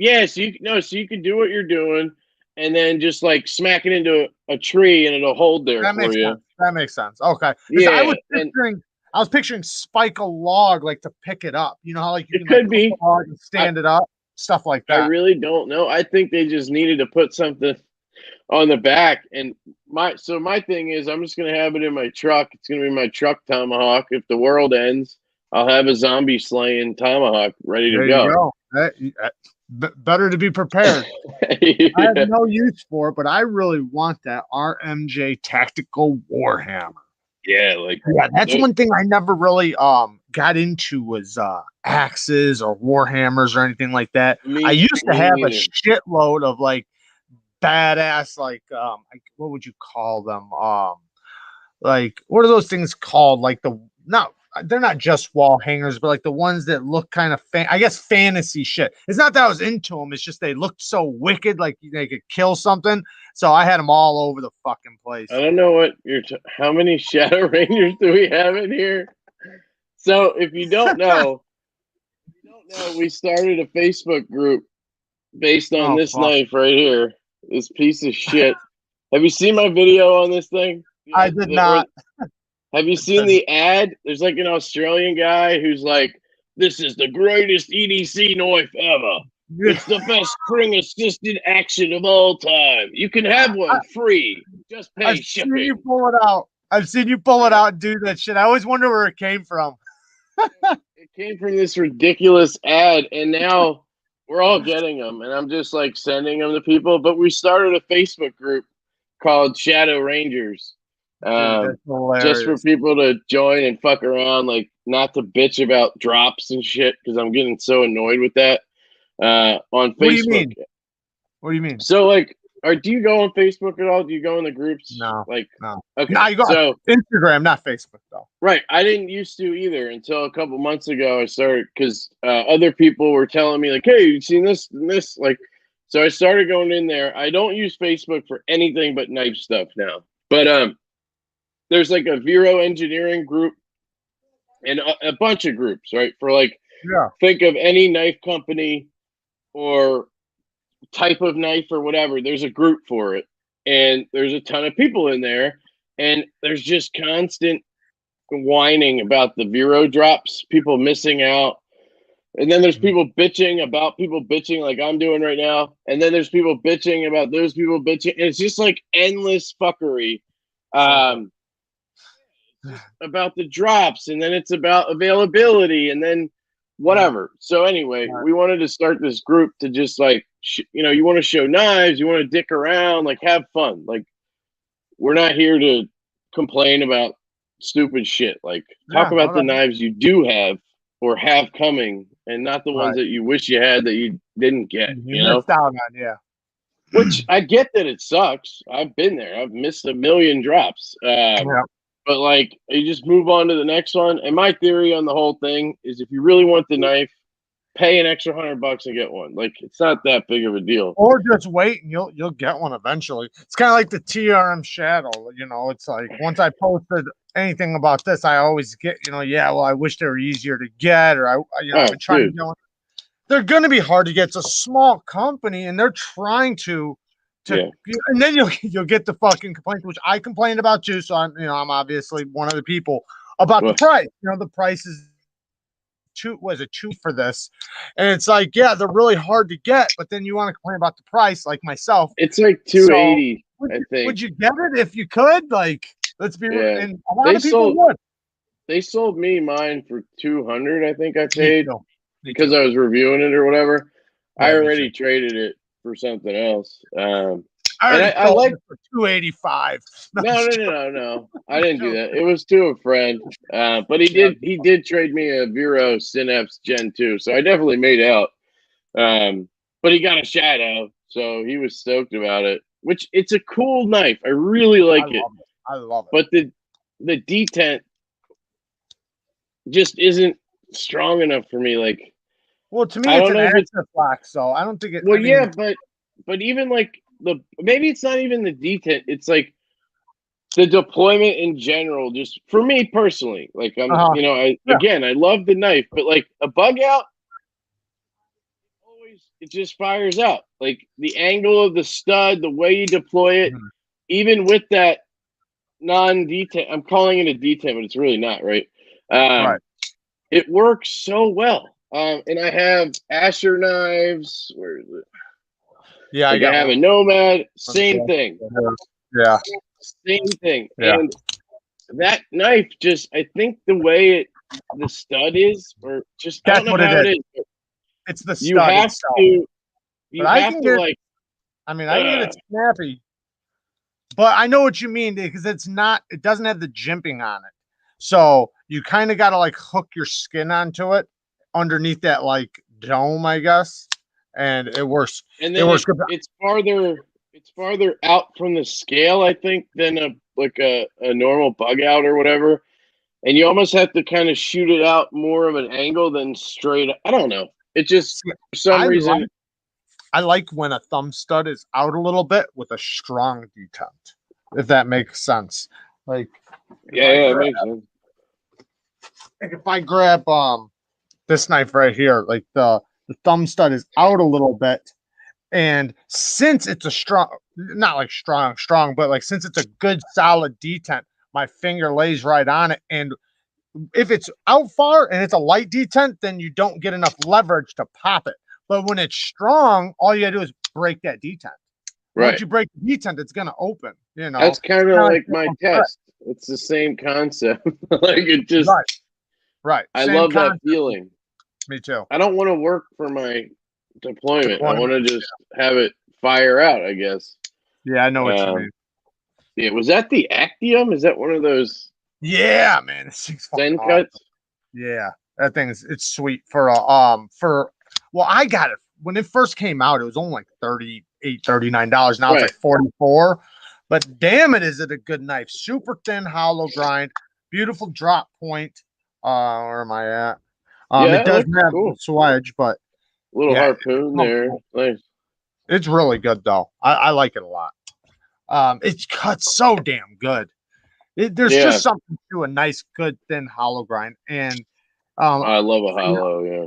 So you can do what you're doing and then just like smack it into a tree and it'll hold there for you. Sense. That makes sense. Okay. Yeah, I was picturing spike a log like to pick it up. You know how like you can be log and stand it up, stuff like that. I really don't know. I think they just needed to put something on the back. And my thing is I'm just gonna have it in my truck. It's gonna be my truck tomahawk. If the world ends, I'll have a zombie slaying tomahawk ready to go. Better to be prepared. I have no use for it, but I really want that RMJ tactical warhammer. Yeah, that's one thing I never really got into was axes or warhammers or anything like that. I used to have a shitload of like badass what would you call them? Like what are those things called? Like they're not just wall hangers, but like the ones that look kind of I guess fantasy shit. It's not that I was into them. It's just they looked so wicked, like they could kill something. So I had them all over the fucking place. I don't know what how many Shadow Rangers do we have in here? So if you don't know, we started a Facebook group based on this knife right here. This piece of shit. Have you seen my video on this thing? I did not. Have you seen the ad? There's like an Australian guy who's like, this is the greatest EDC knife ever. It's the best spring-assisted action of all time. You can have one free. Just pay shipping. I've seen you pull it out. I've seen you pull it out and do that shit. I always wonder where it came from. It came from this ridiculous ad, and now we're all getting them, and I'm just like sending them to people. But we started a Facebook group called Shadow Rangers. Just for people to join and fuck around, like not to bitch about drops and shit, because I'm getting so annoyed with that on Facebook. What do you mean? So like, do you go on Facebook at all? Do you go in the groups? No. No. Okay. No, you go on Instagram, not Facebook though. Right. I didn't used to either until a couple months ago. I started because other people were telling me like, "Hey, you seen this and this?" Like, so I started going in there. I don't use Facebook for anything but knife stuff now, but there's like a Vero engineering group and a bunch of groups, right? For like, think of any knife company or type of knife or whatever. There's a group for it. And there's a ton of people in there. And there's just constant whining about the Vero drops, people missing out. And then there's people bitching about people bitching like I'm doing right now. And then there's people bitching about those people bitching. And it's just like endless fuckery. About the drops, and then it's about availability, and then whatever. So anyway, we wanted to start this group to just like, you want to show knives, you want to dick around, like have fun. Like we're not here to complain about stupid shit. Like talk about the knives you do have or have coming, and not the ones that you wish you had that you didn't get. You know, missed out on, Which I get that it sucks. I've been there. I've missed a million drops. But like, you just move on to the next one. And my theory on the whole thing is, if you really want the knife, pay an extra $100 and get one. Like, it's not that big of a deal. Or just wait and you'll get one eventually. It's kind of like the TRM Shadow. You know, it's like once I posted anything about this, I always get, I wish they were easier to get, or I've been trying to. They're going to be hard to get. It's a small company, and they're trying to Yeah. And then you'll get the fucking complaints, which I complained about too. So I'm obviously one of the people about the price. The price is two for this, and it's like, yeah, they're really hard to get, but then you want to complain about the price, like myself. It's like $280. I think. Would you get it if you could? Like, let's be real. And a lot They of people would. They sold me mine for $200. I think I paid because I was reviewing it or whatever. Yeah, I already traded it for something else. I like it for $285. No. I didn't do that. It was to a friend. But he did trade me a Vero Synapse Gen 2, so I definitely made out. But he got a shadow, so he was stoked about it. Which it's a cool knife. I really like it. I love it. But the detent just isn't strong enough for me. Like, well, to me, it's an extra flax, so I don't think it. Well, yeah, but even like maybe it's not even the detent. It's like the deployment in general. Just for me personally, like again, I love the knife, but like a Bugout, it just fires out. Like the angle of the stud, the way you deploy it, even with that non-detent. I'm calling it a detent, but it's really not, right? Right. It works so well. And I have Asher knives. Where is it? Yeah, I have a Nomad. Same thing. Yeah. Same thing. Yeah. And that knife just, I think the way the stud is, or just, I don't know how it is. It's the stud. You have itself. I can get it snappy. But I know what you mean, because it doesn't have the jimping on it. So you kind of got to like hook your skin onto it underneath that like dome, I guess. And it works. And then it's farther out from the scale, I think, than a normal Bugout or whatever. And you almost have to kind of shoot it out more of an angle than straight. I don't know. It just, for some reason. I like when a thumb stud is out a little bit with a strong detent, if that makes sense. Like, it makes sense. Like if I grab this knife right here, like the thumb stud is out a little bit, and since it's a strong, not like strong, but like since it's a good solid detent, my finger lays right on it, and if it's out far and it's a light detent, then you don't get enough leverage to pop it. But when it's strong, all you gotta do is break that detent. Right. Once you break the detent, it's gonna open. That's kind of like my test. It's the same concept. Like it just right. I love that feeling. Me too. I don't want to work for my deployment. I want to just have it fire out, I guess. Yeah, I know what you mean. Yeah, was that the Actium? Is that one of those? Yeah, man. Sencut? Yeah, that thing it's sweet for well, I got it when it first came out. It was only like $38, $39. Now it's like $44. But damn it, is it a good knife? Super thin hollow grind, beautiful drop point. Where am I at? It doesn't have swedge, but little harpoon there. Nice. It's really good though. I like it a lot. It cuts so damn good. There's just something to a nice, good, thin hollow grind, and I love a hollow. Yeah.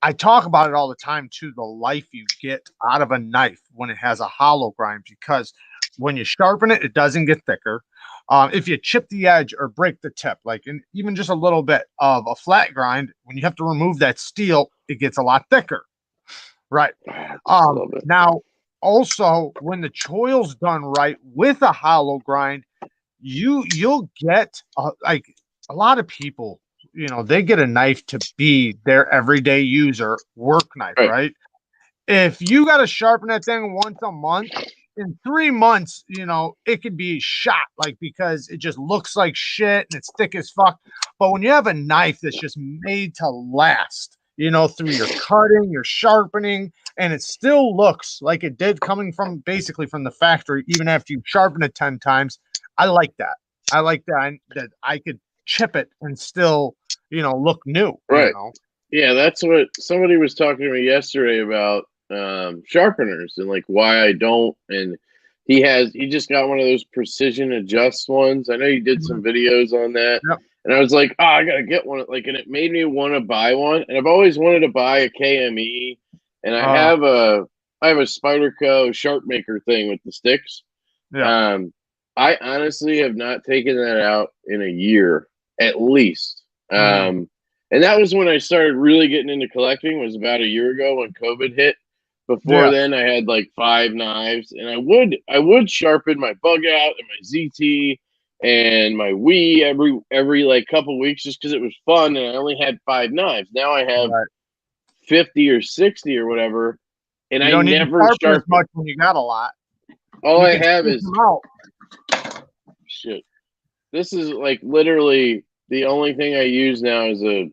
I talk about it all the time too, the life you get out of a knife when it has a hollow grind, because when you sharpen it, it doesn't get thicker. If you chip the edge or break the tip, like even just a little bit of a flat grind, when you have to remove that steel, it gets a lot thicker. Right. Now, also, when the choil's done right with a hollow grind, you'll get like a lot of people, they get a knife to be their everyday user work knife, right? If you got to sharpen that thing once a month, in 3 months, it could be shot, like, because it just looks like shit and it's thick as fuck. But when you have a knife that's just made to last, through your cutting, your sharpening, and it still looks like it did coming from basically from the factory, even after you sharpen it 10 times, I like that. I like that I could chip it and still, look new. Right. Yeah, that's what somebody was talking to me yesterday about sharpeners and like why I don't. And he just got one of those precision adjust ones. I know you did some videos on that. Yep. And I was like, oh, I gotta get one. Like, and it made me want to buy one. And I've always wanted to buy a KME. And I have a Spyderco sharp maker thing with the sticks. Yeah. I honestly have not taken that out in a year at least. And that was when I started really getting into collecting, was about a year ago when COVID hit. Before then I had like 5 knives, and I would sharpen my Bugout and my ZT and my Wii every like couple weeks just because it was fun, and I only had 5 knives. Now I have 50 or 60 or whatever, and you don't I need never to sharpen sharpen as much when you got a lot. All You I can have switch is them out. shit. This is like literally the only thing I use now is a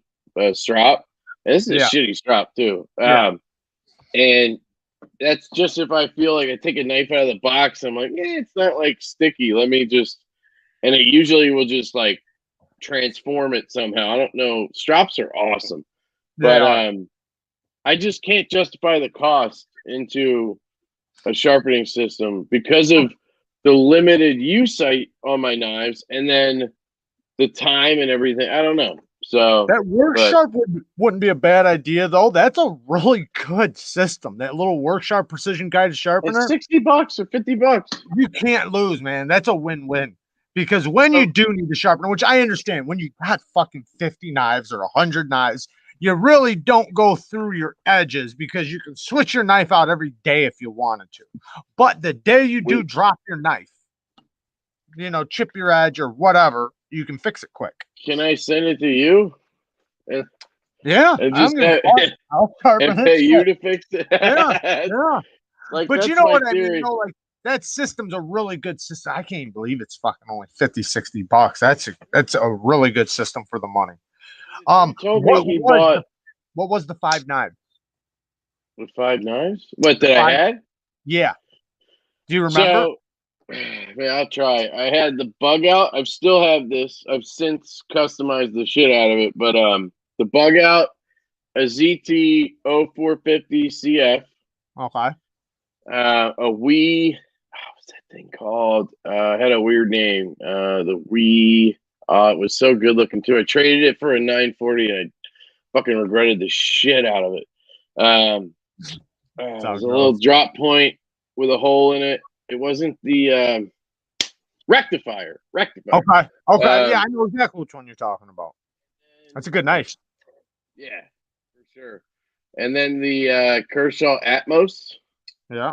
strop. And this is a shitty strop too. And that's just if I feel like I take a knife out of the box, I'm like, it's not like sticky. Let me just, and it usually will just like transform it somehow. I don't know. Strops are awesome, but I just can't justify the cost into a sharpening system because of the limited use on my knives, and then the time and everything. I don't know. So that workshop wouldn't be a bad idea, though. That's a really good system. That little workshop precision guided sharpener. It's $60 or $50. You can't lose, man. That's a win-win. Because when you do need the sharpener, which I understand, when you got fucking 50 knives or 100 knives, you really don't go through your edges because you can switch your knife out every day if you wanted to. But the day you do drop your knife, chip your edge or whatever, you can fix it quick. Can I send it to you? Yeah, and just I'll sharpen and pay you to fix it. Yeah. Like, but you know what I mean? Like that system's a really good system. I can't believe it's fucking only $50-$60. That's a really good system for the money. What was the 5 knives? With 5 knives? What that I had? Yeah. Do you remember? So, man, I'll try. I had the Bugout. I still have this. I've since customized the shit out of it, but the Bugout, a ZT 0450 CF. Okay. A Wii. What's that thing called? Had a weird name. The Wii. It was so good looking too. I traded it for a 940, and I fucking regretted the shit out of it. It was a little drop point with a hole in it. It wasn't the rectifier. Okay. Yeah, I know exactly which one you're talking about. That's a good knife. Yeah, for sure. And then the Kershaw Atmos. Yeah.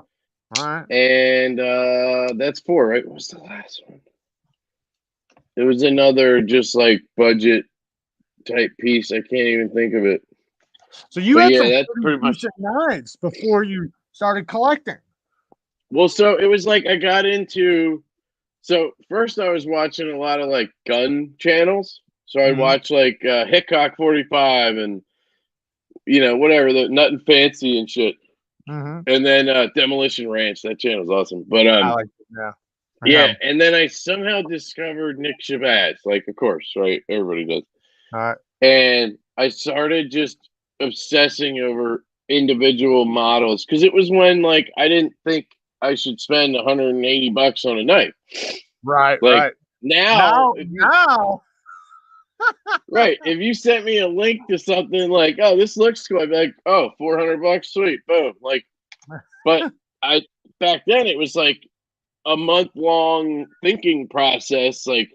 All right. And that's 4, right? What was the last one? It was another just like budget type piece. I can't even think of it. So you had some pretty decent knives before you started collecting. Well, so it was like I got into. So first, I was watching a lot of like gun channels. So I'd watch like Hickok 45 and whatever, the Nothing Fancy and shit. And then Demolition Ranch. That channel's awesome. But I like it, yeah. And then I somehow discovered Nick Shabazz. Like, of course, right? Everybody does. All right. And I started just obsessing over individual models because it was when like I didn't think I should spend $180 on a knife. Right. Like, right. Now. Right. If you sent me a link to something like, oh, this looks cool, I'd be like, oh, $400, sweet, boom. Like, but back then it was like a month-long thinking process, like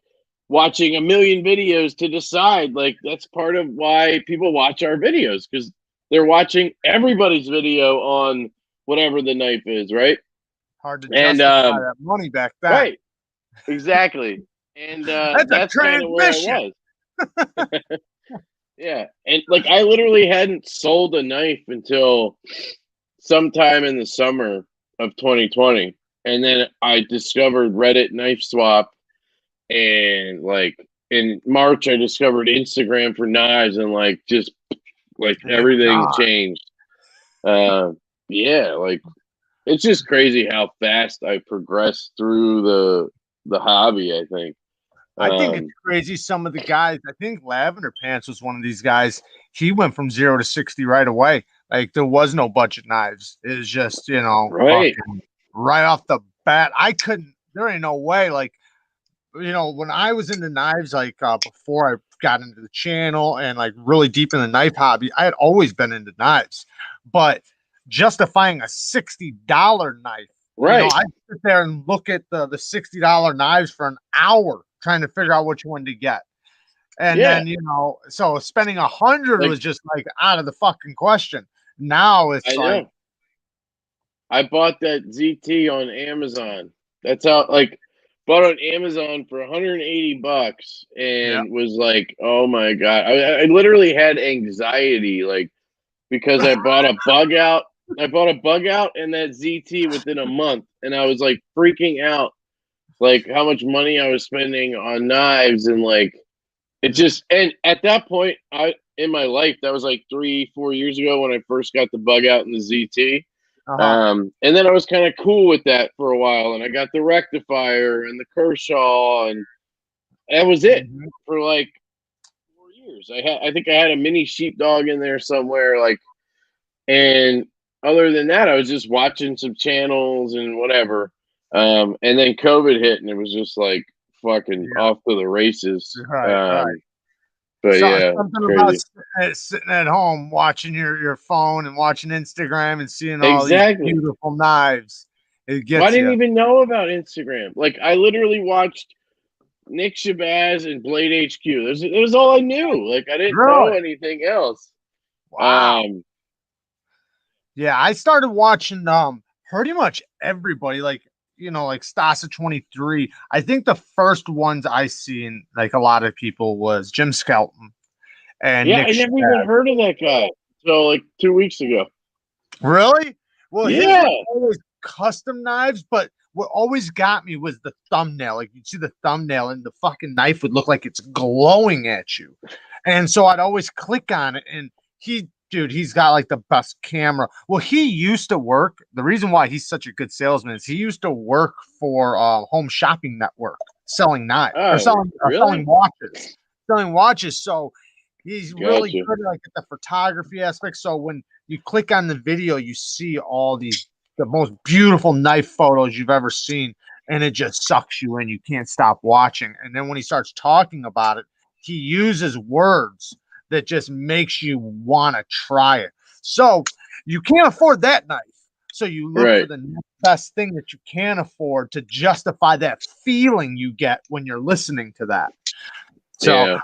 watching a million videos to decide. Like, that's part of why people watch our videos, because they're watching everybody's video on whatever the knife is, right? Hard to justify that money back then. Right. Exactly. And that's kind of where I was. Yeah. And like I literally hadn't sold a knife until sometime in the summer of 2020. And then I discovered Reddit Knife Swap, and like in March I discovered Instagram for knives, and like just like everything changed. Yeah, like it's just crazy how fast I progressed through the hobby, I think. I think it's crazy. Some of the guys, I think Lavender Pants was one of these guys. He went from 0 to 60 right away. Like there was no budget knives. It was just, right off the bat. There ain't no way. Like, when I was into knives, like before I got into the channel and like really deep in the knife hobby, I had always been into knives. But justifying a $60 knife. Right. You know, I sit there and look at the $60 knives for an hour trying to figure out which one to get. And then, you know, so spending 100 was just like out of the fucking question. Now it's like, I bought that ZT on Amazon. That's how, like, bought on Amazon for $180 and was like, oh my God. I literally had anxiety, like, because I bought a bug out. I bought a bug out and that ZT within a month. And I was like freaking out, like how much money I was spending on knives. And like, it just, and at that point, in my life, that was like 3-4 years ago when I first got the bug out in the ZT. And then I was kind of cool with that for a while, and I got the rectifier and the Kershaw, and that was it for like 4 years. I think I had a mini sheepdog in there somewhere, like, and other than that, I was just watching some channels and whatever. And then COVID hit, and it was just like fucking off to the races. But something about sitting at home watching your phone and watching Instagram and seeing all these beautiful knives. It gets I didn't even know about Instagram. Like, I literally watched Nick Shabazz and Blade HQ. It was all I knew. Like, I didn't know anything else. Wow. Yeah, I started watching pretty much everybody. Like, you know, like Stasa 23. I think the first ones I seen, like a lot of people, was Jim Skelton and Nick I never even heard of that guy. So like 2 weeks ago. Really? Well, his were always custom knives, but what always got me was the thumbnail. Like, you'd see the thumbnail and the fucking knife would look like it's glowing at you. And so I'd always click on it, and he's got like the best camera. Well, he used to work. The reason why he's such a good salesman is he used to work for Home Shopping Network, selling knives or selling watches. So he's really good at, like, at the photography aspect. So when you click on the video, you see all the most beautiful knife photos you've ever seen, and it just sucks you in. You can't stop watching. And then when he starts talking about it, he uses words that just makes you want to try it. So you can't afford that knife. So you look for the next best thing that you can afford to justify that feeling you get when you're listening to that. So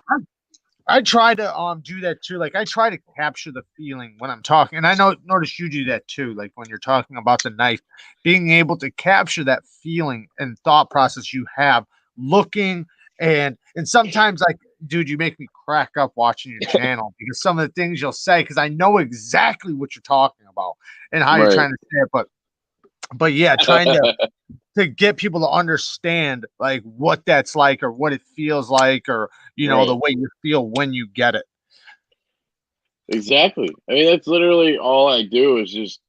I try to do that too. Like, I try to capture the feeling when I'm talking. And I notice you do that too. Like, when you're talking about the knife, being able to capture that feeling and thought process you have looking. And sometimes, like, dude, you make me crack up watching your channel because some of the things you'll say, because I know exactly what you're talking about and how you're trying to say it. But yeah, trying to get people to understand like what that's like or what it feels like, or, you know, the way you feel when you get it. Exactly. I mean, that's literally all I do is just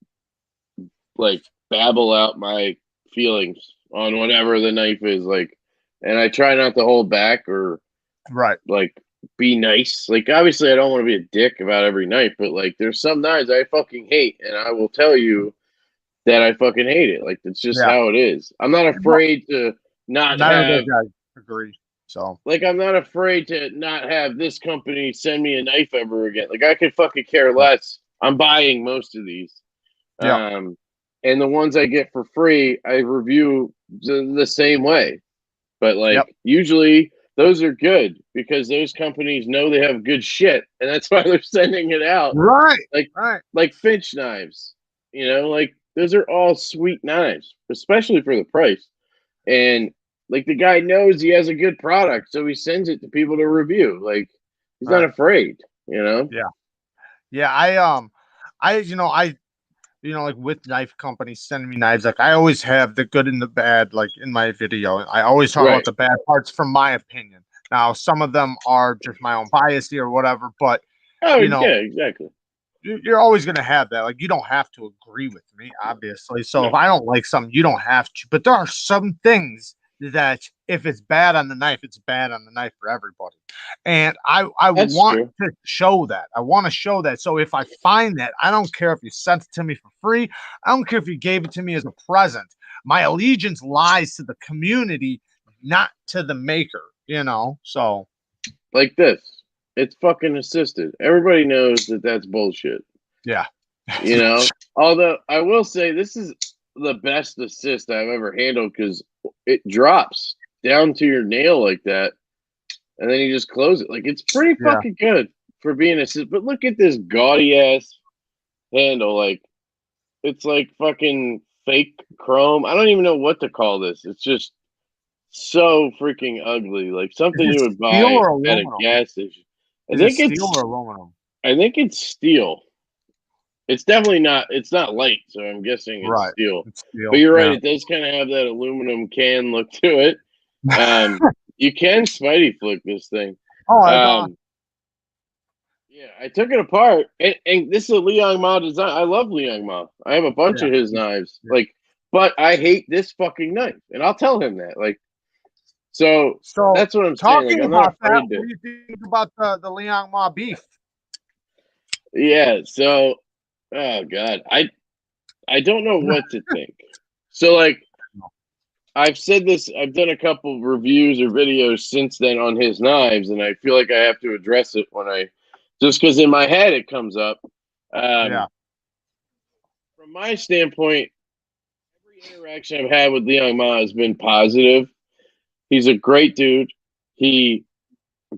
like babble out my feelings on whatever the knife is, like, and I try not to hold back or like be nice. Like, obviously I don't want to be a dick about every knife, but like, there's some knives I fucking hate, and I will tell you that I fucking hate it. Like, it's just how it is. I'm not afraid to not have. Agree. So, like, I'm not afraid to not have this company send me a knife ever again. Like, I could fucking care less. I'm buying most of these. And the ones I get for free, I review the same way. But like, usually those are good because those companies know they have good shit, and that's why they're sending it out. Like Finch knives, you know, like, those are all sweet knives, especially for the price. And like, the guy knows he has a good product, so he sends it to people to review. Like, he's not afraid, you know? Like, with knife companies sending me knives, like, I always have the good and the bad, like, in my video. I always talk about the bad parts from my opinion. Now, some of them are just my own bias or whatever, but exactly. You're always going to have that. Like, you don't have to agree with me, obviously. So if I don't like something, you don't have to. But there are some things that if it's bad on the knife, it's bad on the knife for everybody. And I want to show that. I want to show that. So if I find that, I don't care if you sent it to me for free. I don't care if you gave it to me as a present. My allegiance lies to the community, not to the maker, you know? So, like this. It's fucking assisted. Everybody knows that that's bullshit. Yeah. You know, although I will say this is the best assist I've ever handled because it drops down to your nail like that, and then you just close it. Like it's pretty fucking good for being an assist. But look at this gaudy ass handle. Like it's like fucking fake chrome. I don't even know what to call this. It's just so freaking ugly. Like something you would buy at a gas station. I think it's steel or aluminum. I think it's steel. It's definitely not. It's not light, so I'm guessing it's steel. It's steel. But you're right. It does kind of have that aluminum can look to it. You can Spidey flick this thing. Oh, yeah. I took it apart, and this is a Liang Ma design. I love Liang Ma. I have a bunch of his knives. Like, but I hate this fucking knife, and I'll tell him that. Like, so that's what I'm saying. Like, I'm not afraid what do you think about the Liang Ma beef? Yeah. So. Oh God, I don't know what to think. So like, I've said this. I've done a couple reviews or videos since then on his knives, and I feel like I have to address it when just because in my head it comes up. From my standpoint, every interaction I've had with Liang Ma has been positive. He's a great dude. He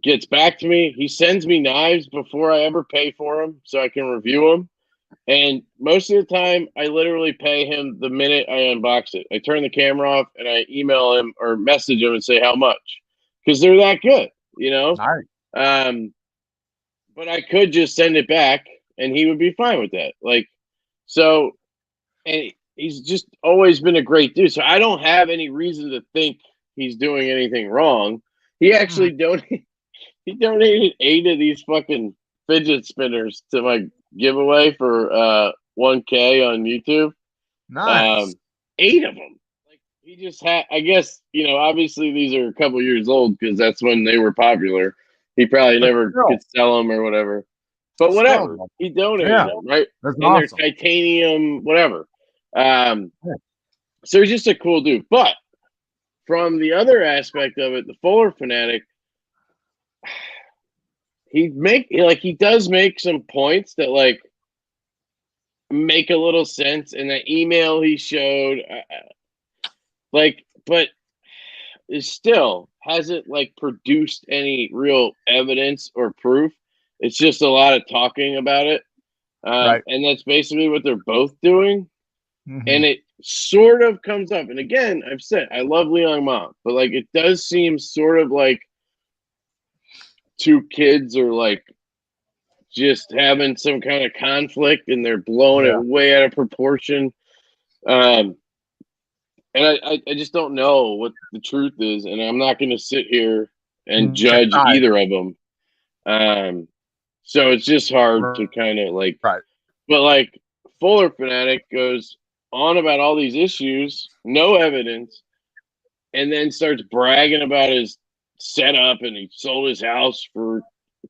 gets back to me. He sends me knives before I ever pay for them, so I can review them. And most of the time, I literally pay him the minute I unbox it. I turn the camera off and I email him or message him and say how much, because they're that good, you know. Nice. But I could just send it back, and he would be fine with that. Like, so, and he's just always been a great dude. So I don't have any reason to think he's doing anything wrong. He actually donated 8 of these fucking fidget spinners to my giveaway for 1K on YouTube. Nice. 8 of them. Like he just had. I guess obviously these are a couple years old because that's when they were popular. He probably never could sell them or whatever. But whatever, he donated them, right? That's and awesome. They're titanium, whatever. So he's just a cool dude. But from the other aspect of it, the Fuller fanatic. He does make some points that like make a little sense in that email he showed, but it still hasn't like produced any real evidence or proof. It's just a lot of talking about it, and that's basically what they're both doing. And it sort of comes up, and again, I've said I love Liang Ma, but like it does seem sort of like 2 kids are like just having some kind of conflict and they're blowing it way out of proportion. And I just don't know what the truth is, and I'm not going to sit here and judge either of them. So it's just hard to kind of like, but like Fuller fanatic goes on about all these issues, no evidence, and then starts bragging about his setup and he sold his house for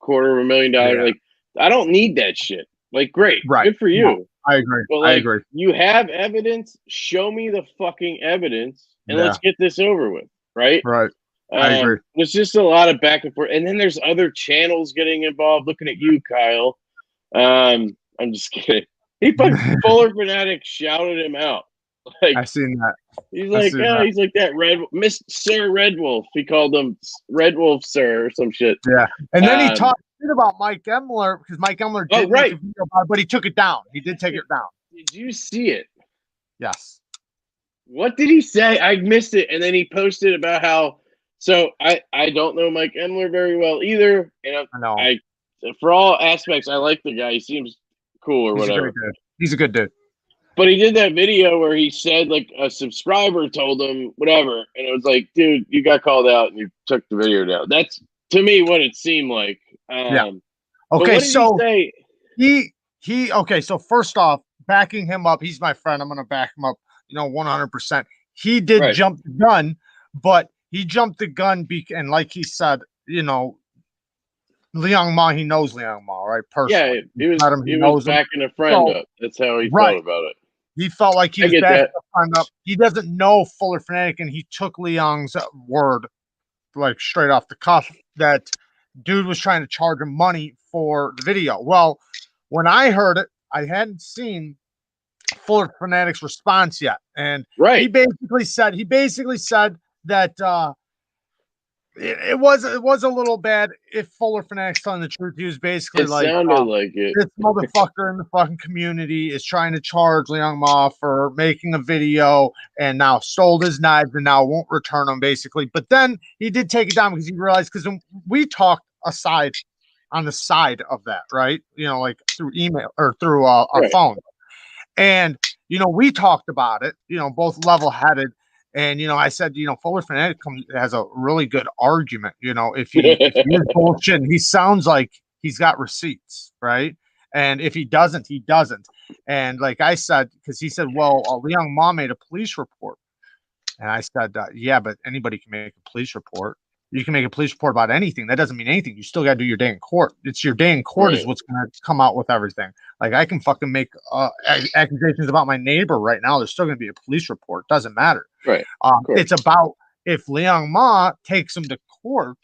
$250,000. Like, I don't need that shit. Like, great, good for you. No, I agree. But like, I agree. You have evidence. Show me the fucking evidence, and let's get this over with. Right. I agree. There's just a lot of back and forth, and then there's other channels getting involved. Looking at you, Kyle. I'm just kidding. He put Fuller fanatic shouted him out. Like, I seen that. He's like, he's like that Miss Sir Red Wolf. He called him Red Wolf Sir or some shit. Yeah, and then he talked shit about Mike Emler because Mike Emler did make a video about it, but he took it down. He did take it down. Did you see it? Yes. What did he say? I missed it, and then he posted about how. So I don't know Mike Emler very well either, and I for all aspects I like the guy. He seems cool or whatever. He's a good dude. But he did that video where he said like a subscriber told him whatever, and it was like, dude, you got called out and you took the video down. That's to me what it seemed like. Okay, so so first off, backing him up, he's my friend. I'm gonna back him up, 100%. He did jump the gun, but he jumped the gun and like he said, Liang Ma, he knows Liang Ma, right? Personally. Yeah, he was backing a friend up. That's how he felt about it. He felt like he was backing a friend up. He doesn't know Fuller fanatic, and he took Liang's word, like straight off the cuff, that dude was trying to charge him money for the video. Well, when I heard it, I hadn't seen Fuller Fanatic's response yet, and Right. he basically said that it was a little bad. If Fuller Fanatic's telling the truth, he was basically It like, sounded like it. this motherfucker in the fucking community is trying to charge Liang Ma for making a video and now sold his knives and now won't return them, basically. But then he did take it down because he realized, because we talked aside on the side of that, right? You know, like through email or through our phone. And, you know, we talked about it, you know, both level headed. And, you know, I said, you know, Fuller Fanatic has a really good argument. You know, if he is bullshit, he sounds like he's got receipts, right? And if he doesn't, he doesn't. And like I said, because he said, well, Liang Ma made a police report. And I said, yeah, but anybody can make a police report. You can make a police report about anything. That doesn't mean anything. You still got to do your day in court. It's your day in court is what's going to come out with everything. Like, I can fucking make accusations about my neighbor right now. There's still going to be a police report. Doesn't matter. Right. It's about if Liang Ma takes him to court,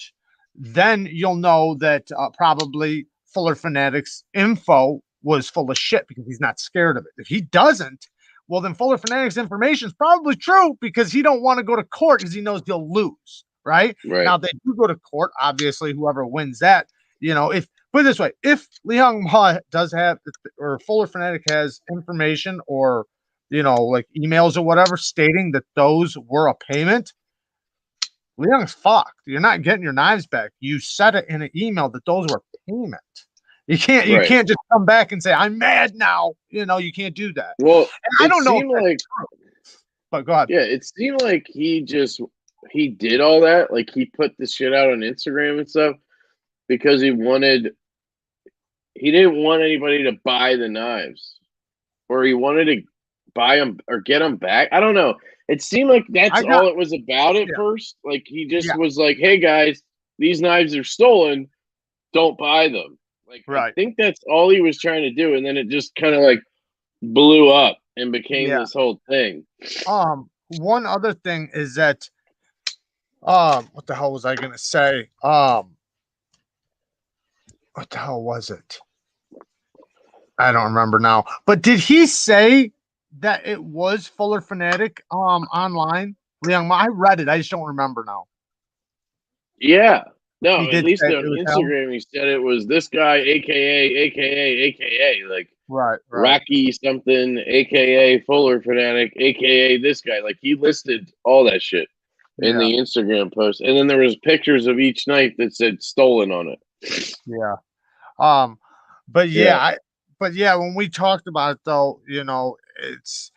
then you'll know that probably Fuller Fanatic's info was full of shit because he's not scared of it. If he doesn't, well, then Fuller Fanatic's information is probably true because he don't want to go to court because he knows he'll lose. Right? Now, they do go to court. Obviously, whoever wins that, you know, if put it this way, if Liang Ma does have, or Fuller Fanatic has information or, you know, like emails or whatever stating that those were a payment, Liang's fucked. You're not getting your knives back. You said it in an email that those were payment. You can't just come back and say, I'm mad now. You know, you can't do that. Well, and I don't know. Like, but go ahead. Yeah, it seemed like he did all that. Like, he put the shit out on Instagram and stuff because he didn't want anybody to buy the knives, or he wanted to buy them or get them back. I don't know. It seemed like that's all it was about at first. Like, he just was like, hey guys, these knives are stolen. Don't buy them. Like, I think that's all he was trying to do. And then it just kind of like blew up and became this whole thing. One other thing is that, what the hell was I gonna say? What the hell was it? I don't remember now. But did he say that it was Fuller Fanatic online? Liang Ma, I read it. I just don't remember now. Yeah. No, at least on Instagram he said it was this guy, aka, like Rocky something, aka Fuller Fanatic, aka this guy. Like, he listed all that shit in the Instagram post, and then there was pictures of each knife that said stolen on it. Yeah. But when we talked about it, though, you know, it's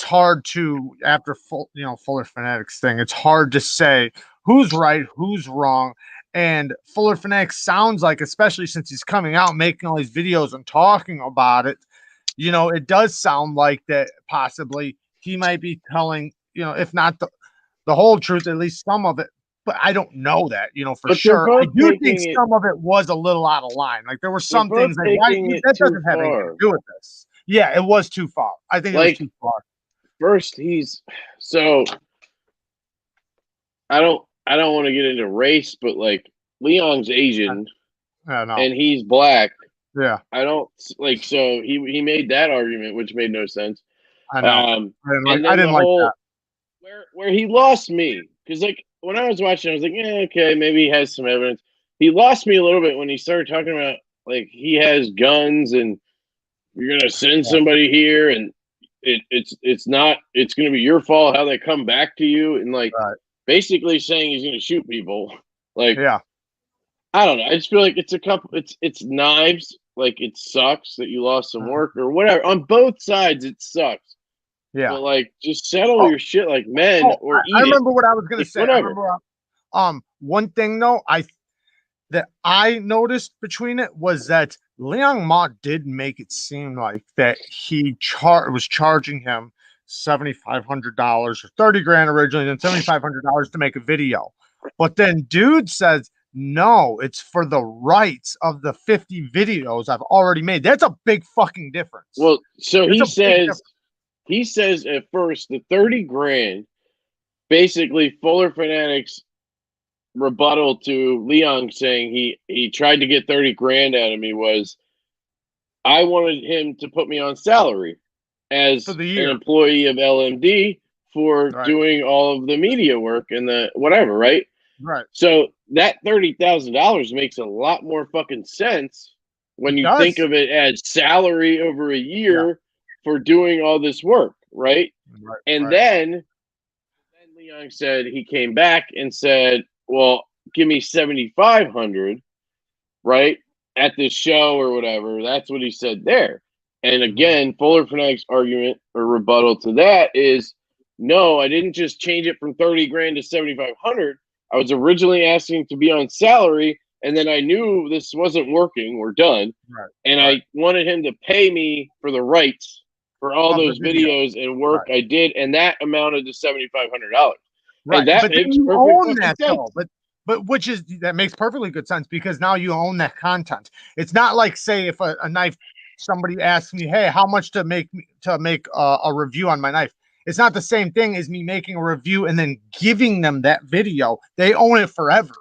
hard to, after Fuller Fanatics thing, it's hard to say who's right, who's wrong. And Fuller Fanatic sounds like, especially since he's coming out making all these videos and talking about it, you know, it does sound like that possibly he might be telling, you know, if not the whole truth, at least some of it. But I don't know that, you know, for sure. I do think some of it was a little out of line. Like, there were some things like, that doesn't have anything to do with this. Yeah, it was too far. I think it was too far. First, I don't want to get into race, but like, Leong's Asian and he's black. Yeah. I don't like, so he made that argument, which made no sense. I know. I didn't like that. Where he lost me, because like, when I was watching, I was like, yeah, okay, maybe he has some evidence. He lost me a little bit when he started talking about, like, he has guns and you're gonna send somebody here and it's going to be your fault how they come back to you, and like basically saying he's going to shoot people. Like, I don't know. I just feel like it's knives. Like, it sucks that you lost some work or whatever. On both sides, it sucks. Yeah. But like, just settle your shit like men, or eat I remember what I was going to say. Whatever. One thing though, that I noticed between it was that Liang Ma did make it seem like that he was charging him $7,500 or $30,000 originally, then $7,500 to make a video. But then dude says, no, it's for the rights of the 50 videos I've already made. That's a big fucking difference. Well, so he says at first the $30,000, basically Fuller Fanatics rebuttal to Leong saying he tried to get $30,000 out of me was, I wanted him to put me on salary as For the an year. employee of LMD for doing all of the media work and the whatever, right? Right. So that $30,000 makes a lot more fucking sense when you think of it as salary over a year for doing all this work, right? And then Leon said he came back and said, "Well, give me 7,500, right, at this show or whatever." That's what he said there. And again, Fuller Fanatics' argument or rebuttal to that is, no, I didn't just change it from 30 grand to 7,500. I was originally asking to be on salary, and then I knew this wasn't working or done, and I wanted him to pay me for the rights for all those videos and work I did, and that amounted to $7,500. Right, and that but makes you perfect own that sense. though. But which is that makes perfectly good sense because now you own that content. It's not like, say, if a knife, somebody asks me, "Hey, how much to make a review on my knife?" It's not the same thing as me making a review and then giving them that video. They own it forever,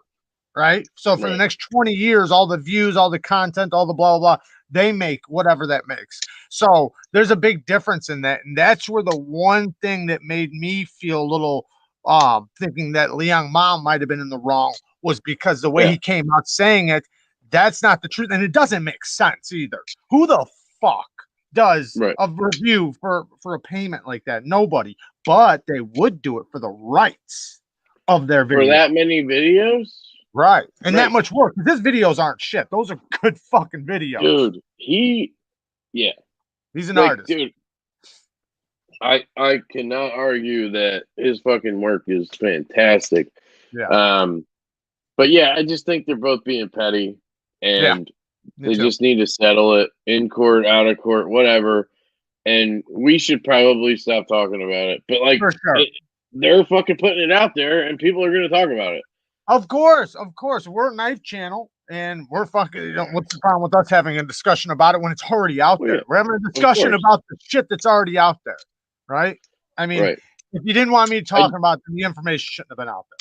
right? So for the next 20 years, all the views, all the content, all the blah, blah, blah, they make whatever that makes. So there's a big difference in that. And that's where the one thing that made me feel a little thinking that Liang Ma might have been in the wrong was because the way he came out saying it, that's not the truth. And it doesn't make sense either. Who the fuck does a review for a payment like that? Nobody. But they would do it for the rights of their video. For that many videos? Right. And that much work. His videos aren't shit. Those are good fucking videos. Dude, he's an artist. Dude, I cannot argue that his fucking work is fantastic. Yeah. But yeah, I just think they're both being petty, and they just need to settle it in court, out of court, whatever. And we should probably stop talking about it. But like, for sure. They're fucking putting it out there, and people are going to talk about it. Of course. We're a knife channel, and we're fucking. What's the problem with us having a discussion about it when it's already out there? We're having a discussion about the shit that's already out there, right? I mean, if you didn't want me talking about it, the information shouldn't have been out there.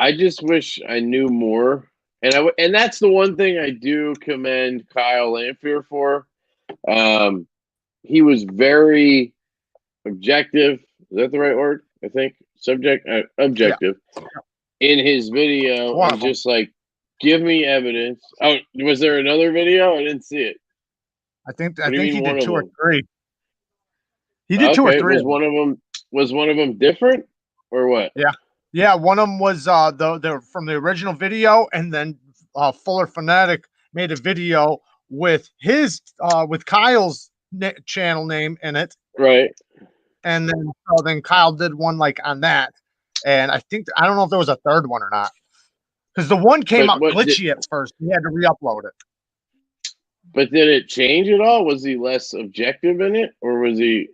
I just wish I knew more, and that's the one thing I do commend Kyle Lamphere for. He was very objective. Is that the right word? I think objective in his video, and just like, give me evidence. Oh, was there another video? I didn't see it. I think he did 2 or 3. He did 2 or 3. Was one of them different or what? Yeah. One of them was the from the original video, and then Fuller Fanatic made a video with his with Kyle's channel name in it. Right. And then Kyle did one like on that, and I don't know if there was a third one or not, because the one came out glitchy at first. He had to re-upload it. But did it change at all? Was he less objective in it, or was he?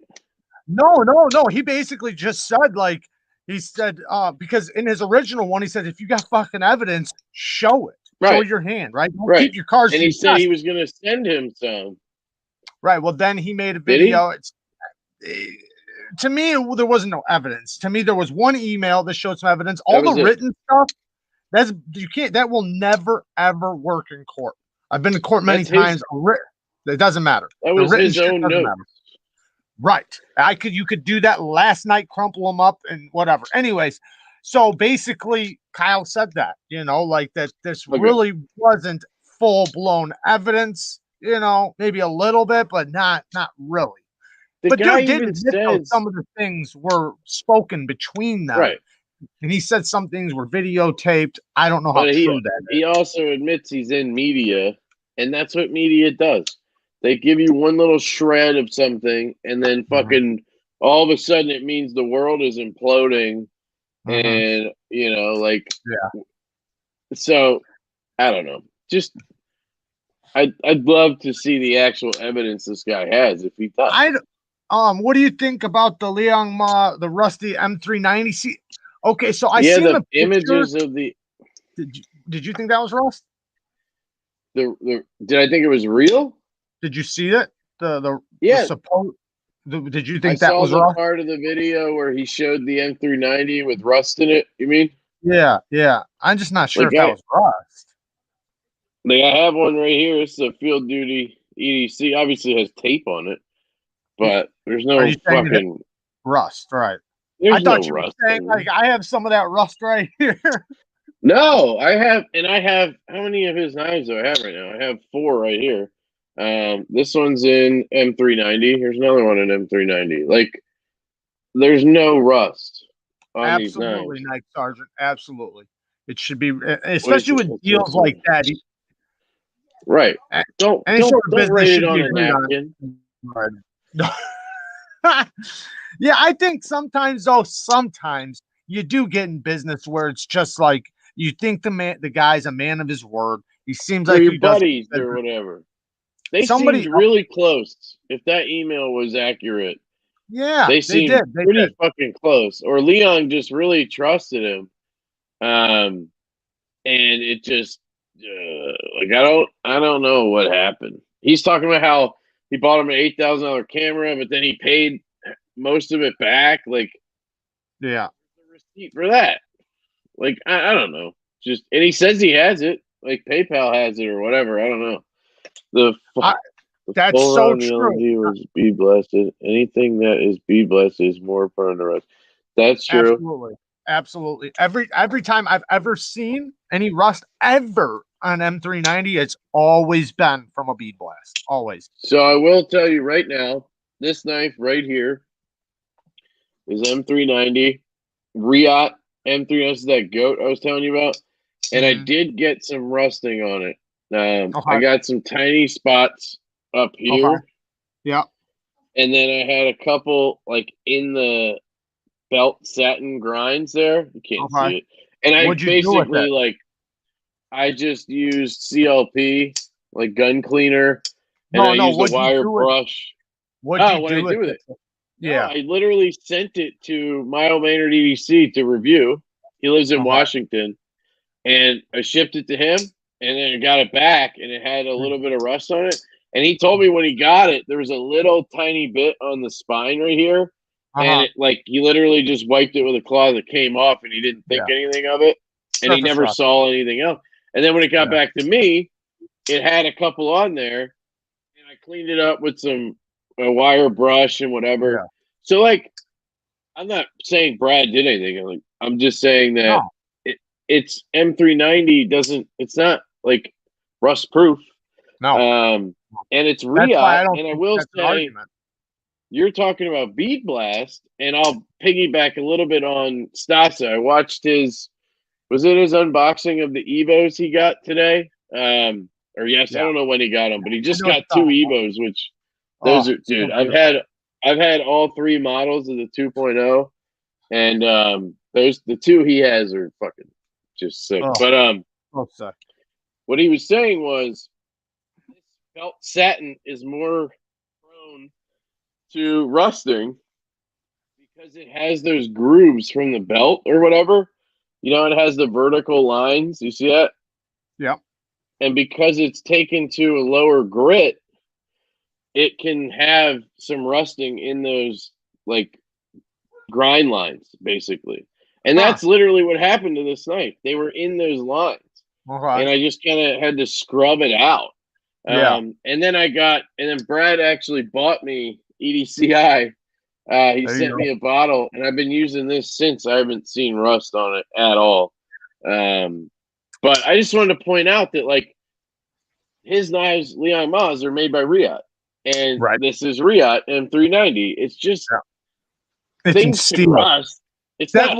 No. He basically just said, like, he said, because in his original one, he said, if you got fucking evidence, show it. Show your hand, right? Don't keep your cards. And he said he was going to send him some. Right. Well, then he made a video. To me, there wasn't no evidence. To me, there was one email that showed some evidence. All the written stuff, that will never ever work in court. I've been to court many times. It doesn't matter. That was his own note. Right. You could do that last night, crumple them up and whatever. Anyways, so basically Kyle said that, like that this really wasn't full blown evidence, maybe a little bit, but not really. But dude did admit some of the things were spoken between them. Right. And he said some things were videotaped. I don't know how true that is. He also admits he's in media, and that's what media does. They give you one little shred of something, and then fucking all of a sudden it means the world is imploding. And, so I don't know. Just I'd love to see the actual evidence this guy has if he does. What do you think about the Liang Ma, the rusty M390? See, okay, so I see the images of the. Did you think that was rust? Did I think it was real? Did you see it? Did you think that was rust? Part of the video where he showed the M390 with rust in it. You mean? Yeah. I'm just not sure if that was rust. Like, I have one right here. It's a field duty EDC obviously has tape on it, but there's no Are you saying fucking rust, right? there's I thought no you were rust. saying like I have some of that rust right here. No, I have how many of his knives do I have right now? I have 4 right here. This one's in M390. Here's another one in M390. Like, there's no rust on these knives. Absolutely, Night Sergeant. Absolutely, it should be, especially with deals like that. Right. Don't rate it on a napkin. Yeah, I think sometimes you do get in business where it's just like you think the guy's a man of his word. He seems like your buddies or whatever. They seemed really close. If that email was accurate, yeah, they seemed pretty fucking close. Or Leon just really trusted him, and it just like I don't know what happened. He's talking about how he bought him an $8,000 camera, but then he paid most of it back. Like, yeah, the receipt for that. Like, I don't know. Just, and he says he has it. Like, PayPal has it or whatever. I don't know. That's so true. Was bead blasted. Anything that is bead blasted is more prone to rust. That's true. Absolutely. Every time I've ever seen any rust ever on M390, it's always been from a bead blast. Always. So I will tell you right now, this knife right here is M390. Riot M390 is that goat I was telling you about. And I did get some rusting on it. I got some tiny spots up here. Yeah. And then I had a couple like in the belt satin grinds there. You can't see it. And I basically like I just used CLP, like gun cleaner, and I used a wire brush. What did you do with it? Yeah. No, I literally sent it to Mile Maynard EDC to review. He lives in Washington. And I shipped it to him, and then I got it back, and it had a little bit of rust on it. And he told me when he got it, there was a little tiny bit on the spine right here. And it, like, he literally just wiped it with a cloth that came off, and he didn't think anything of it. And he never saw anything else. And then when it got back to me, it had a couple on there, and I cleaned it up with a wire brush and whatever. Yeah. So, like, I'm not saying Brad did anything. I'm just saying that it's M390 it's not like rust proof. No. And it's Riot. And I will say, you're talking about bead blast, and I'll piggyback a little bit on Stasa. I watched his unboxing of the Evos he got today? I don't know when he got them, but he just got 2 Evos, which those are, dude, I've had all 3 models of the 2.0, and the 2 he has are fucking just sick. But what he was saying was this felt satin is more prone to rusting because it has those grooves from the belt or whatever. You know, it has the vertical lines. You see that? Yeah. And because it's taken to a lower grit, it can have some rusting in those like grind lines, basically. And that's literally what happened to this knife. They were in those lines. And I just kind of had to scrub it out. And then Brad actually bought me EDCI. He sent me a bottle, and I've been using this since. I haven't seen rust on it at all. But I just wanted to point out that, like, his knives, Leon Ma's, are made by Riot. And this is Riot M390. It's just things can rust. It's not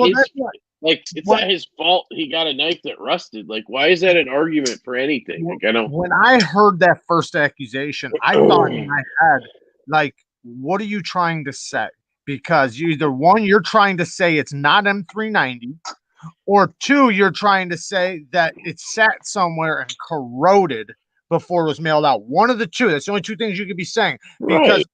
his fault he got a knife that rusted. Like, why is that an argument for anything? Like, I don't. When I heard that first accusation, I thought in my head, like, what are you trying to say? Because you're trying to say it's not M390, or 2, you're trying to say that it sat somewhere and corroded before it was mailed out. One of the 2. That's the only 2 things you could be saying. Because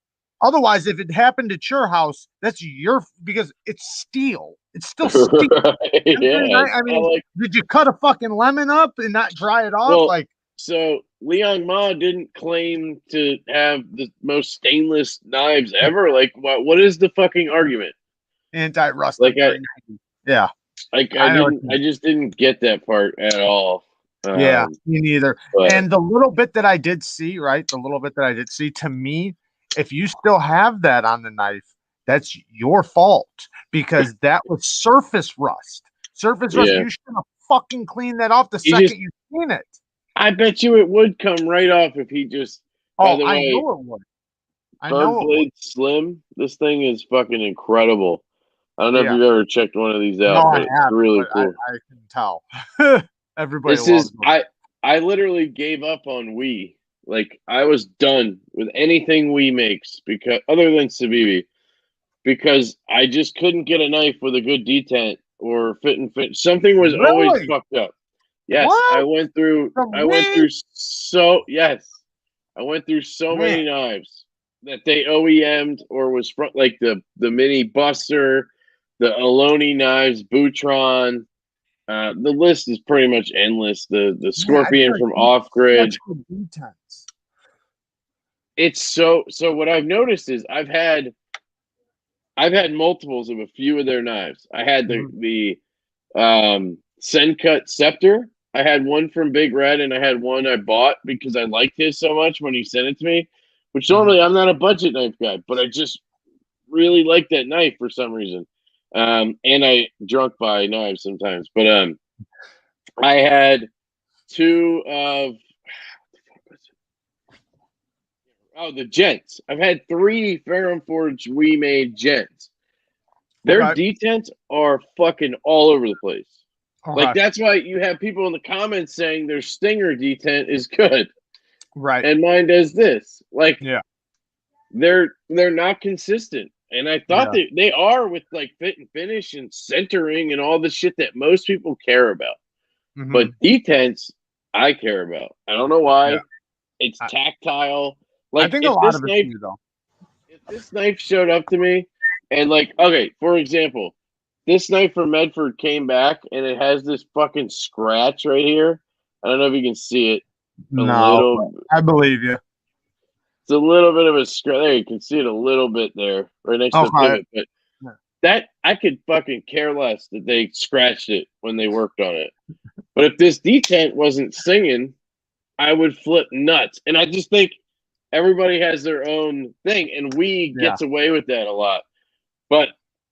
otherwise, if it happened at your house, because it's steel. It's still steel. I mean, did you cut a fucking lemon up and not dry it off? Well, so Leon Ma didn't claim to have the most stainless knives ever. Like, what is the fucking argument? Anti-rust. Like, yeah. I just didn't get that part at all. Yeah, me neither. But And the little bit that I did see, right? The little bit that I did see, to me, if you still have that on the knife, that's your fault because that was surface rust. Surface rust. yeah, You should have fucking cleaned that off the he just, second you seen it. I bet you it would come right off if he just, by Oh, the I way, know it would. I Bird know it would. Blade Slim, this thing is fucking incredible. I don't know if Yeah. you've ever checked one of these No, out, I but it's haven't, really but cool. I can tell. Everybody This loves is them. I literally gave up on Wii. Like I was done with anything Wii makes because other than Civivi, because I just couldn't get a knife with a good detent or fit and fit. Something was always Really? fucked up. Yes, What? I went through From I went me? through so yes. I went through so Man. many knives that they OEM'd or was front like the Mini Buster, the Aloni knives, Boutron. The list is pretty much endless. The Scorpion from Off Grid. Such good detents. It's so what I've noticed is I've had multiples of a few of their knives. I had the Sencut Scepter. I had one from Big Red, and I had one I bought because I liked his so much when he sent it to me. Which normally I'm not a budget knife guy, but I just really like that knife for some reason. And I drunk buy knives sometimes, but I had two of the Gents. I've had 3 Ferrum Forge remade Gents. Their detents are fucking all over the place. Okay. Like that's why you have people in the comments saying their Stinger detent is good, Right? and mine does this. Like, Yeah, they're not consistent, and I thought they are with like fit and finish and centering and all the shit that most people care about. But detents, I care about. I don't know why. Yeah. It's tactile. Like I think a lot of it too, though. If this knife showed up to me, and like, okay, for example, this knife from Medford came back, and it has this fucking scratch right here. I don't know if you can see it. No, I believe you. It's a little bit of a scratch. There, you can see it a little bit there, right next to the pivot. But that I could fucking care less that they scratched it when they worked on it. But if this detent wasn't singing, I would flip nuts. And I just think everybody has their own thing, and we gets away with that a lot. But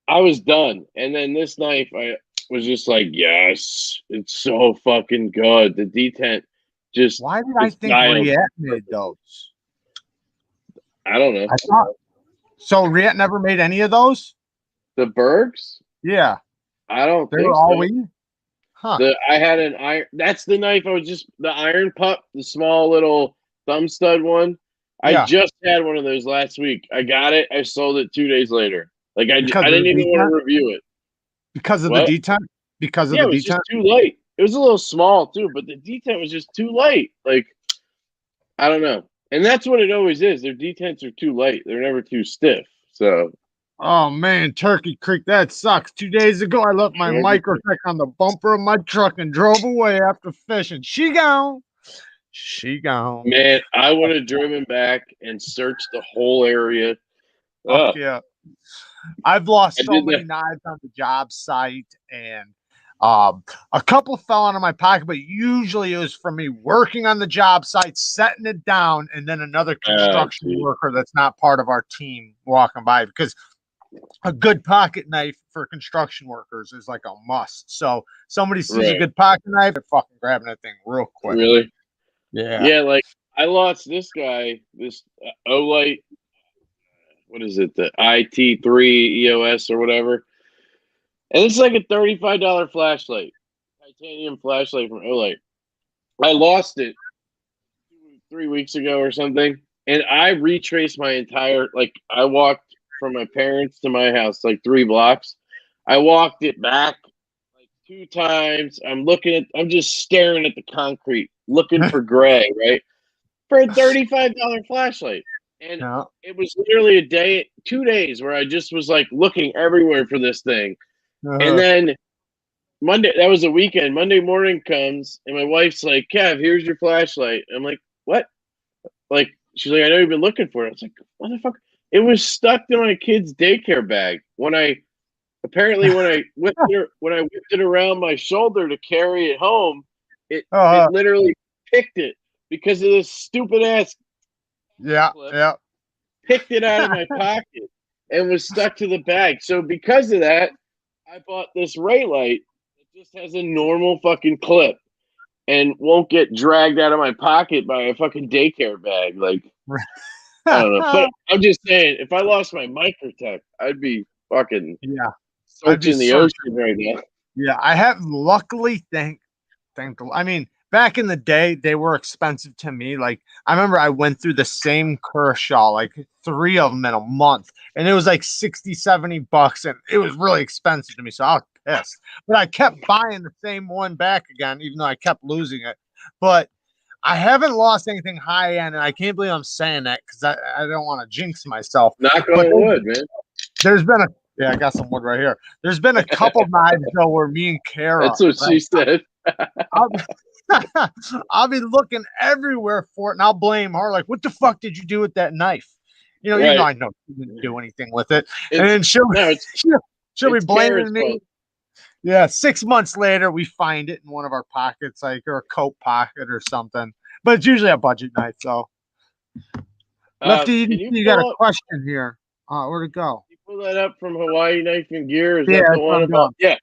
I was done. And then this knife, I was just like, yes, it's so fucking good. The detent just. Why did I think Riet made those? I don't know. So Riet never made any of those? The Bergs? Yeah. I don't they think were so. all we? Huh. I had an iron. That's the knife I was just. The Iron Pup, the small little thumb stud one. I just had one of those last week. I got it. I sold it 2 days later. Like I didn't even want to review it because of the detent. Because of the it was detent, just too light. It was a little small too, but the detent was just too light. Like I don't know, and that's what it always is. Their detents are too light. They're never too stiff. So. Oh man, Turkey Creek, that sucks. 2 days ago, I left my Microtech on the bumper of my truck and drove away after fishing. She gone. She gone. Man, I would have driven back and searched the whole area. Fuck yeah. I've lost so many knives on the job site, and a couple fell out of my pocket, but usually it was from me working on the job site, setting it down, and then another construction worker that's not part of our team walking by, because a good pocket knife for construction workers is like a must. So somebody sees a good pocket knife, they're fucking grabbing that thing real quick. Really? Yeah. Yeah, like I lost this guy, this Olight, what is it, the IT3 EOS or whatever. And it's like a $35 flashlight, titanium flashlight from Olight. I lost it 3 weeks ago or something, and I retraced my entire, like I walked from my parents to my house like 3 blocks. I walked it back like 2 times. I'm just staring at the concrete, looking for gray, right? For a $35 flashlight. And it was literally 2 days where I just was like looking everywhere for this thing. And then Monday, that was a weekend. Monday morning comes and my wife's like, Kev, here's your flashlight. I'm like, what? Like, she's like, I know you've been looking for it. I was like, motherfucker. It was stuck in my kid's daycare bag. When I whipped it around my shoulder to carry it home, It Uh, literally picked it because of this stupid ass yeah, clip. yeah. Picked it out of my pocket and was stuck to the bag. So because of that, I bought this ray light that just has a normal fucking clip and won't get dragged out of my pocket by a fucking daycare bag. Like, I don't know. But I'm just saying, if I lost my Microtech, I'd be fucking Yeah, searching the ocean right now. Yeah, I have luckily I mean, back in the day, they were expensive to me. Like, I remember I went through the same Kershaw, like 3 of them in a month, and it was like 60, 70 bucks, and it was really expensive to me. So I was pissed. But I kept buying the same one back again, even though I kept losing it. But I haven't lost anything high end, and I can't believe I'm saying that because I don't want to jinx myself. Knock But on wood, man. there's been a yeah, I got some wood right here. There's been a couple knives though where me and Kara. That's what she said. I'll be looking everywhere for it, and I'll blame her. Like, what the fuck did you do with that knife? You know, Right. I know she didn't do anything with it, and then she'll be blaming me. Fault. Yeah, 6 months later, we find it in one of our pockets, like or a coat pocket or something. But it's usually a budget knife, so. Lefty, you got a question here. Where'd it go? You pull that up from Hawaii Knife and Gear? Is Yeah, that the one about? yeah.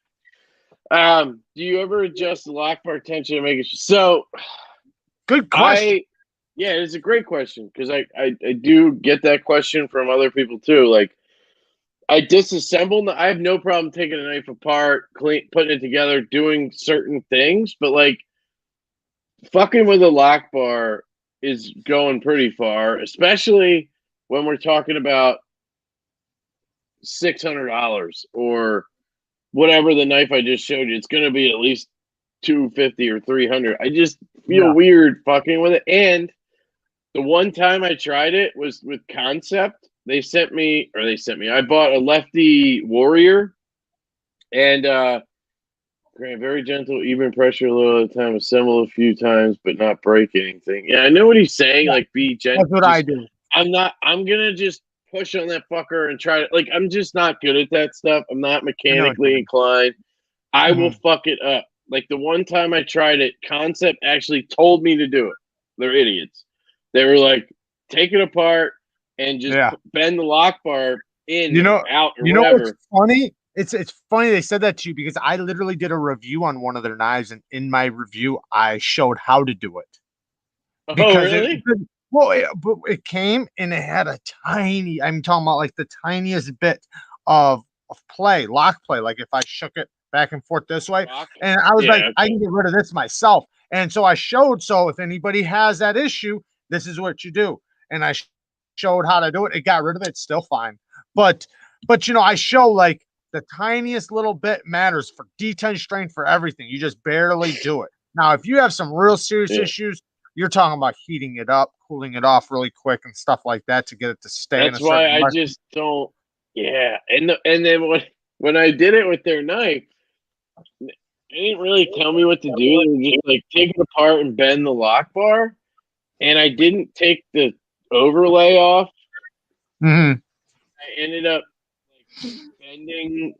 Do you ever adjust the lock bar tension to make it so? Good question. Yeah, it's a great question because I do get that question from other people too. Like, I disassemble. I have no problem taking a knife apart, putting it together, doing certain things, but like, fucking with a lock bar is going pretty far, especially when we're talking about $600 or whatever the knife I just showed you. It's going to be at least $250 or $300. I just feel weird fucking with it. And the one time I tried it was with KANSEPT. They sent me. I bought a Lefty Warrior, and very gentle, even pressure a little at a time. Assemble a few times, but not break anything. Yeah, I know what he's saying. Yeah. Like, be gentle. That's what I do. I'm gonna just push on that fucker and try to. Like, I'm just not good at that stuff. I'm not mechanically inclined. I will fuck it up. Like the one time I tried it, KANSEPT actually told me to do it. They're idiots. They were like, take it apart and just bend the lock bar in, out, or whatever. What's funny? It's funny they said that to you because I literally did a review on one of their knives, and in my review, I showed how to do it. Because really? It came and it had a tiny. I'm talking about like the tiniest bit of lock play. Like if I shook it back and forth this way, and I was like, I can get rid of this myself. And so I showed. So if anybody has that issue, this is what you do. And I showed how to do it. It got rid of it. It's still fine. But I show like the tiniest little bit matters for detent strength, for everything. You just barely do it. Now, if you have some real serious issues, you're talking about heating it up, cooling it off really quick and stuff like that to get it to stay. That's why I just don't. Yeah. And then when I did it with their knife, they didn't really tell me what to do. They were just like, take it apart and bend the lock bar. And I didn't take the overlay off. Mm-hmm. I ended up like bending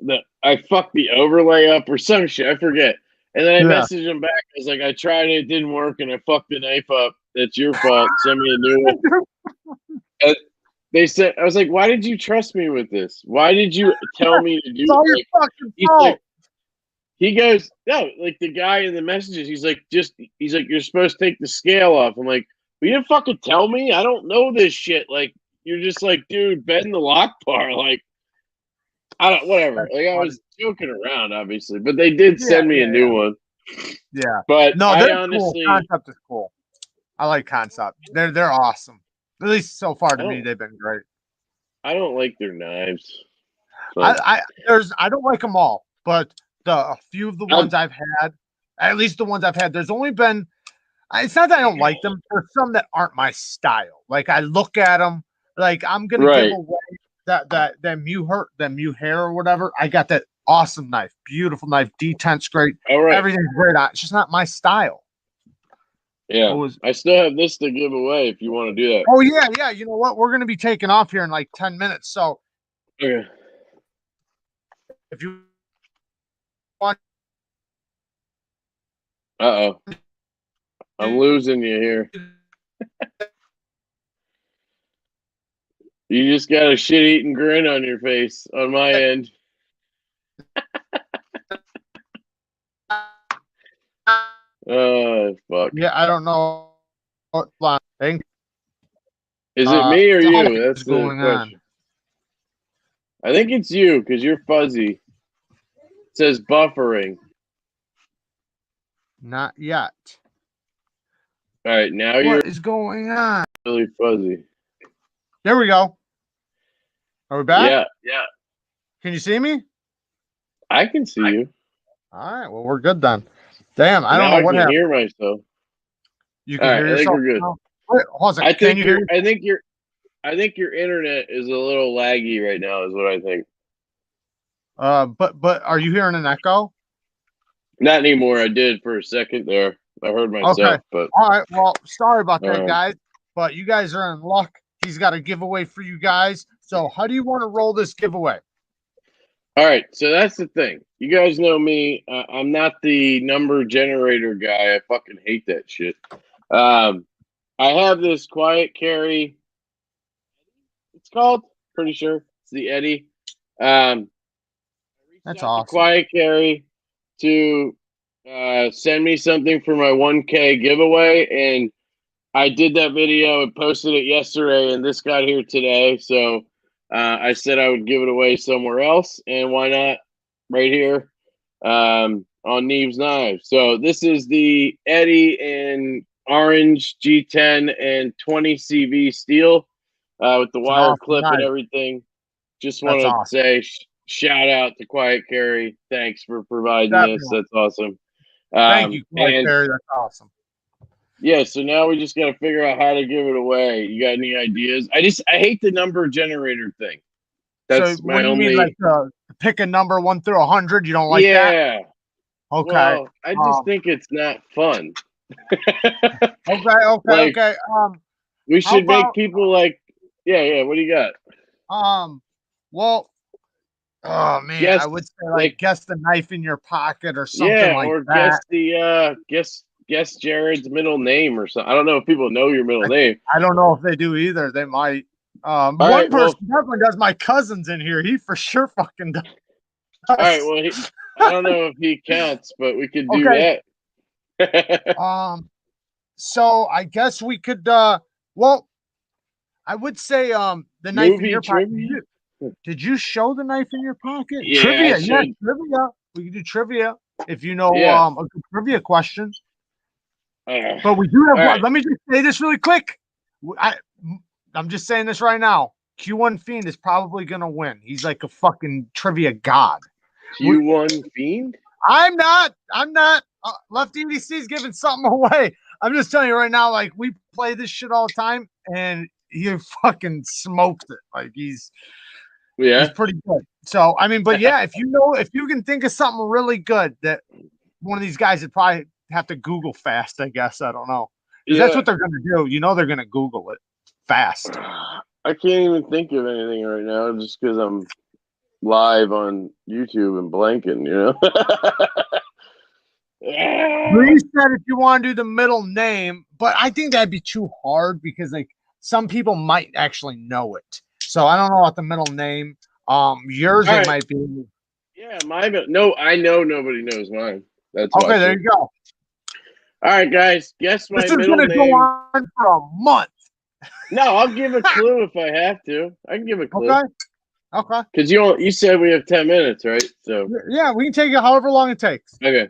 I fucked the overlay up or some shit. I forget. And then I messaged them back. I was like, I tried it didn't work, and I fucked the knife up. That's your fault. Send me a new one. And they said, I was like, why did you trust me with this? Why did you tell me to do it? Like, he goes, no, like the guy in the messages, he's like, you're supposed to take the scale off. I'm like, well, you didn't fucking tell me. I don't know this shit. Like, you're just like, dude, bend the lock bar. Like, whatever. Like, I was joking around, obviously, but they did send me a new one. Yeah, but no, I honestly, cool. KANSEPT is cool. I like KANSEPT. They're awesome. At least so far to me, they've been great. I don't like their knives. I don't like them all, but a few of the ones I've had, at least the ones I've had, there's only been. It's not that I don't like them. There's some that aren't my style. Like I look at them, like I'm gonna give away that Mew hair or whatever. I got that awesome knife, beautiful knife, detent's great, everything's great. It's just not my style. Yeah, I still have this to give away if you want to do that. Oh yeah. You know what? We're gonna be taking off here in like 10 minutes. So if you want, I'm losing you here. You just got a shit-eating grin on your face on my end. Oh, fuck. Yeah, I don't know what thing. Is it me or you? That's the going question. on. I think it's you because you're fuzzy. It says buffering. Not yet. All right, now What is going on? really fuzzy. There we go. Are we back? Yeah, yeah. Can you see me? I can see you. All right. Well, we're good then. Damn, I don't know what I can happened. hear myself. You can All hear right, yourself. I think we're good. Wait, hold on a second. I think your internet is a little laggy right now. Is what I think. But are you hearing an echo? Not anymore. I did for a second there. I heard myself, Okay. but All right. Well, sorry about that, right. guys. But you guys are in luck. He's got a giveaway for you guys. So how do you want to roll this giveaway? All right. So that's the thing. You guys know me. I'm not the number generator guy. I fucking hate that shit. I have this quiet carry. It's called. Pretty sure it's the Eddy. That's awesome. Quiet carry to send me something for my 1K giveaway, and I did that video and posted it yesterday, and this got here today. So I said I would give it away somewhere else, and why not right here on Neevesknives. So this is the Eddy in orange G10 and 20 CV steel with the wire clip and everything. Just want to say shout out to Quiet Carry. Thanks for providing this. That's awesome. Thank you, Quiet Carry. That's awesome. Yeah, so now we just got to figure out how to give it away. You got any ideas? I hate the number generator thing. That's so my only. Mean, like pick a number 1 through 100. You don't like that? Yeah. Okay. Well, I just think it's not fun. Okay. We should make people like. Yeah. What do you got? Well. Oh man, I would say guess the knife in your pocket or something like or that. Guess Jared's middle name or something. I don't know if people know your middle name. I don't know if they do either. They might. One person definitely does. My cousin's in here. He for sure fucking does. All right. Well, I don't know if he counts, but we could do that. So I guess we could. Well, I would say the knife in your pocket. Did you show the knife in your pocket? Yeah, trivia. Yeah, trivia. We can do trivia if you know a good trivia question. But we do have one. Let me just say this really quick. I'm just saying this right now. Q1 Fiend is probably gonna win. He's like a fucking trivia god. Q1 Fiend? I'm not. Lefty Edc is giving something away. I'm just telling you right now. Like we play this shit all the time, and he fucking smokes it. Like he's pretty good. So I mean, but yeah, if you can think of something really good that one of these guys would probably have to Google fast, I guess. I don't know. Because that's what they're gonna do. You know they're gonna Google it fast. I can't even think of anything right now just because I'm live on YouTube and blanking, you know. Bree said if you want to do the middle name, but I think that'd be too hard because like some people might actually know it. So I don't know what the middle name. Yours it might be. Yeah, no, I know nobody knows mine. That's okay. There you go. All right, guys. Guess my middle name. This is gonna go on for a month. No, I'll give a clue if I have to. I can give a clue. Okay. Because you said we have 10 minutes, right? So yeah, we can take it however long it takes. Okay.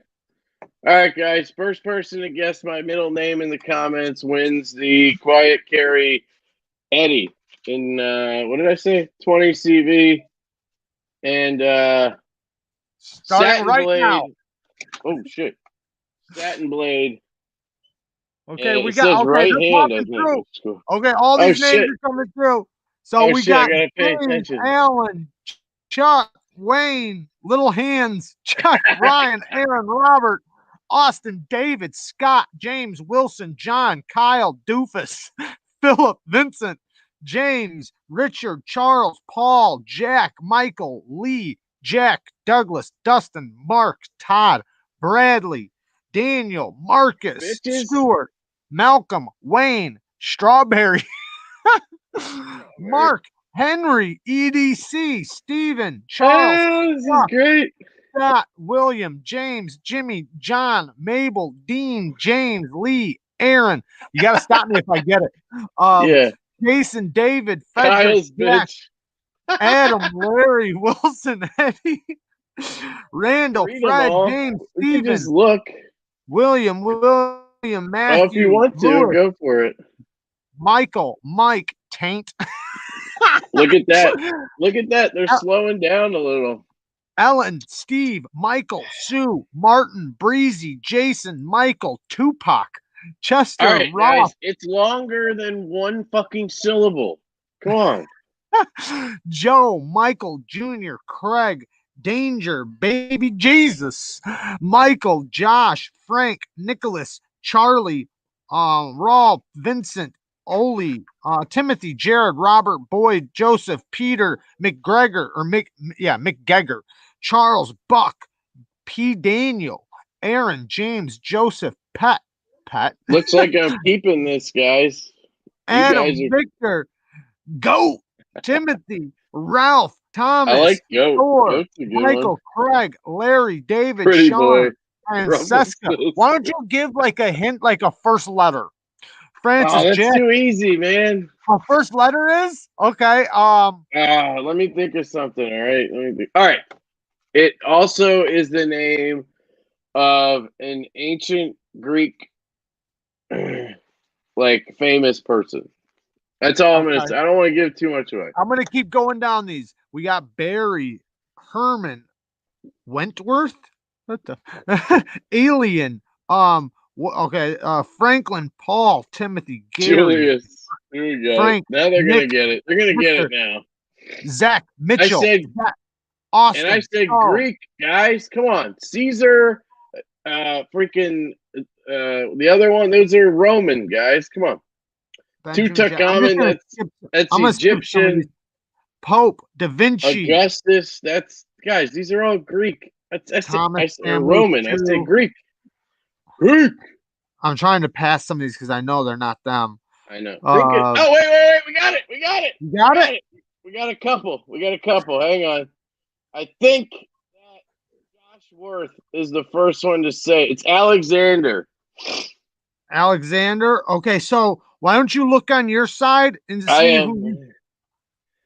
All right, guys. First person to guess my middle name in the comments wins the Quiet Carry Eddy in what did I say? 20 CV and Satin Blade. Now. Oh shit. Satin Blade. Okay, we got right hand. Okay, all these names are coming through. So we got James, Alan, Chuck, Wayne, Little Hands, Chuck, Ryan, Aaron, Robert, Austin, David, Scott, James, Wilson, John, Kyle, Doofus, Philip, Vincent, James, Richard, Charles, Paul, Jack, Michael, Lee, Jack, Douglas, Dustin, Mark, Todd, Bradley, Daniel, Marcus, Stewart, Malcolm, Wayne, Strawberry, Mark, Henry, EDC, Stephen, Charles, Oh, this is great. Scott, William, James, Jimmy, John, Mabel, Dean, James, Lee, Aaron. You got to stop me if I get it. Yeah. Jason, David, Frederick, Kyle's Jack, bitch. Adam, Larry, Wilson, Eddie, Randall, Read them Fred, all. James, We can just Stephen, look. William, Matthew, Oh, if you want to, Lewis, go for it. Michael, Mike, Taint. Look at that. Look at that. They're slowing down a little. Ellen, Steve, Michael, Sue, Martin, Breezy, Jason, Michael, Tupac, Chester, All right, Ross, guys. It's longer than one fucking syllable. Come on. Joe, Michael, Jr., Craig, Danger, Baby Jesus, Michael, Josh, Frank, Nicholas, Charlie, Rob, Vincent, Oli, Timothy, Jared, Robert, Boyd, Joseph, Peter, McGregor, Charles, Buck, P. Daniel, Aaron, James, Joseph, Pat. Looks like I'm keeping this, guys. Adam, guys are... Victor, Goat, Timothy, Ralph, Thomas, I like Goat. Thor, Goat's a good Michael, one. Craig, Larry, David, Pretty Sean, boy. Francesca. Why don't you give like a hint, like a first letter? Francis, that's Jack. too easy, man. Our first letter is okay. Let me think of something. All right, let me think. All right. It also is the name of an ancient Greek, like famous person. That's all I'm gonna say. I don't want to give too much away. I'm gonna keep going down these. We got Barry, Herman, Wentworth. What the Alien? Okay. Franklin, Paul, Timothy, Gary, Julius. Here we go. Frank. Now they're Nick, gonna get it. They're gonna get it now. Zach, Mitchell. I said, Austin. and I said Greek, guys. Come on, Caesar. Freaking. The other one. Those are Roman guys. Come on. Tutankhamun. That's Egyptian. Pope, Da Vinci, Augustus. That's guys. These are all Greek. I said Roman. I say Greek. Greek. I'm trying to pass some of these because I know they're not them. I know. Oh wait! We got it. You got it. We got a couple. Hang on. I think that Josh Worth is the first one to say it's Alexander. Alexander. Okay, so why don't you look on your side and see who?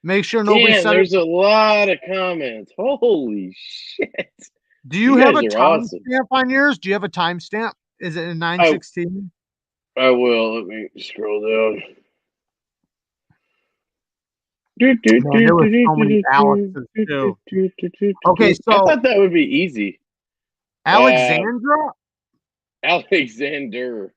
Make sure nobody said there's a lot of comments. Holy shit! Do you have a timestamp on yours? Do you have a timestamp? Is it in 916? I will. Let me scroll down. Man, there were so many Alexes too. Okay, so I thought that would be easy. Alexandra? Alexander.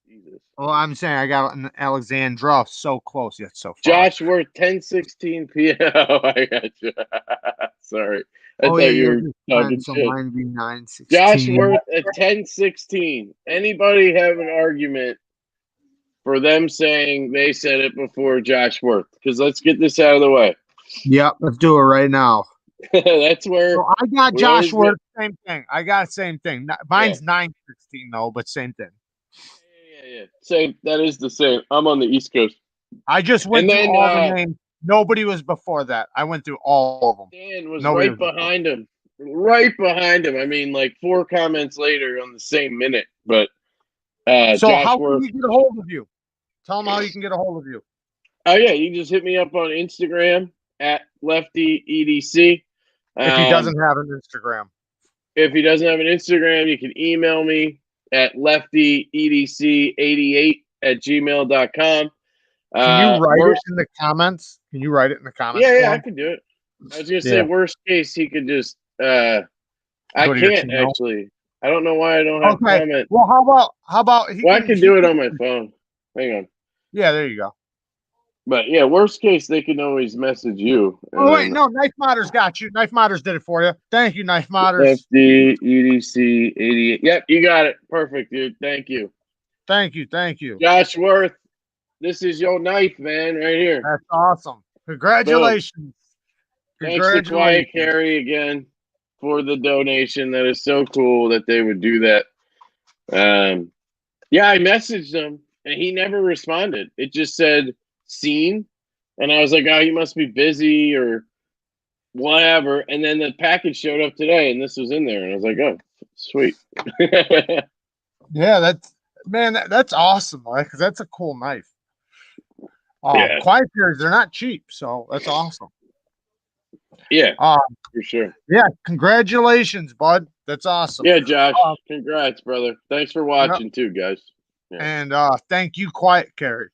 Jesus. Well, I'm saying I got an Alexandra so close yet so far. Josh Worth 10:16 p.m. I got you. Sorry. I thought you were talking so shit. mine be 9:16. Josh Worth at 10:16. Anybody have an argument for them saying they said it before Josh Worth? Because let's get this out of the way. Yep, let's do it right now. That's where I got Josh Worth. Same thing. I got same thing. Mine's 9:16 though, but same thing. Yeah. Same. That is the same. I'm on the East Coast. I just went through all the names. Nobody was before that. I went through all of them. Dan was right behind him. Right behind him. I mean, like 4 comments later on the same minute. But so Josh how Worth, can you get a hold of you? Tell them how you can get a hold of you. Oh yeah, you can just hit me up on Instagram at Lefty Edc. If he doesn't have an Instagram. If he doesn't have an Instagram, you can email me at leftyedc88@gmail.com. Can you write it in the comments? Yeah, I can do it. I was gonna say worst case he could just I can't actually. I don't know why I don't have comment. Well, how about I can do it on my phone. Hang on. Yeah, there you go. But yeah, worst case they can always message you. Oh wait, no, Knife Modders got you. Knife Modders did it for you. Thank you, Knife Modders. Lefty EDC 88. Yep, you got it. Perfect, dude. Thank you. Thank you. Josh Worth, this is your knife, man, right here. That's awesome. Congratulations. Thanks to Quiet Carry again for the donation. That is so cool that they would do that. Yeah, I messaged them and he never responded. It just said seen, and I was like, oh, he must be busy or whatever. And then the package showed up today, and this was in there, and I was like, oh, sweet. Yeah, that's awesome, because that's a cool knife. Yeah. Quiet periods, they're not cheap, so that's awesome. Yeah, for sure. Yeah, congratulations, bud. That's awesome. Yeah, Josh, congrats, brother. Thanks for watching too, guys. Yeah. And thank you, Quiet Carry.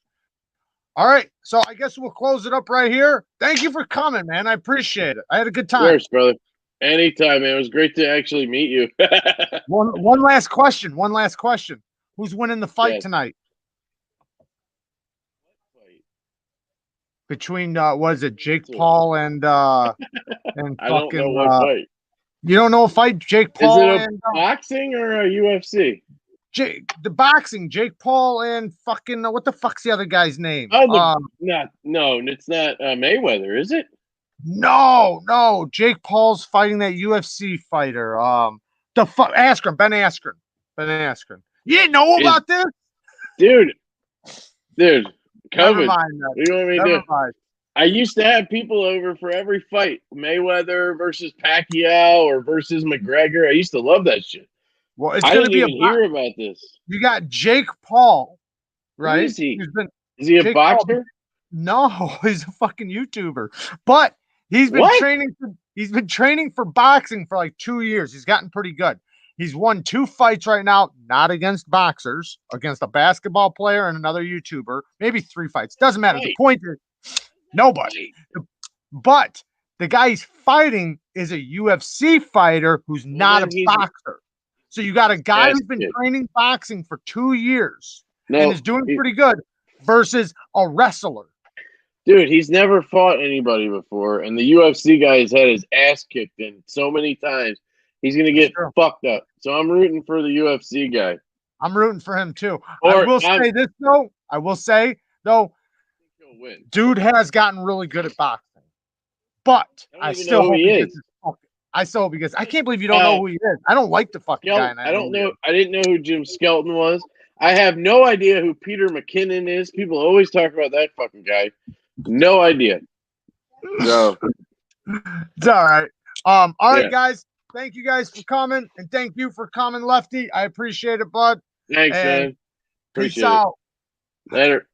All right, so I guess we'll close it up right here. Thank you for coming, man. I appreciate it. I had a good time. Of course, brother. Anytime, man. It was great to actually meet you. One last question. One last question. Who's winning the fight tonight? Between was it Jake Paul and I don't know what fight. You don't know a fight, Jake Paul? Is it a boxing or a UFC? The boxing, Jake Paul and fucking what the fuck's the other guy's name? Oh, no, it's not Mayweather, is it? No, Jake Paul's fighting that UFC fighter. Ben Askren. You didn't know about this, dude. Never COVID. mind. What do you want me to do? I used to have people over for every fight, Mayweather versus Pacquiao or versus McGregor. I used to love that shit. Well, it's I going to didn't be even hear about this. You got Jake Paul, right? Who is he? Is he a boxer? No, he's a fucking YouTuber. But he's been training. He's been training for boxing for like 2 years. He's gotten pretty good. He's won 2 fights right now, not against boxers, against a basketball player and another YouTuber. Maybe 3 fights. Doesn't matter. The point is, nobody. But the guy he's fighting is a UFC fighter who's not a boxer. So you got a guy who's been training boxing for 2 years and is doing pretty good versus a wrestler. Dude, he's never fought anybody before, and the UFC guy has had his ass kicked in so many times. He's going to get fucked up. So I'm rooting for the UFC guy. I'm rooting for him too. I will say this, though. He'll win. Dude has gotten really good at boxing. But I still hope he is. I can't believe you don't know who he is. I don't like the fucking guy. I don't know. I didn't know who Jim Skelton was. I have no idea who Peter McKinnon is. People always talk about that fucking guy. No idea. So it's all right. All right, guys. Thank you guys for coming, and thank you for coming, Lefty. I appreciate it, bud. Thanks, man. Peace out. Later.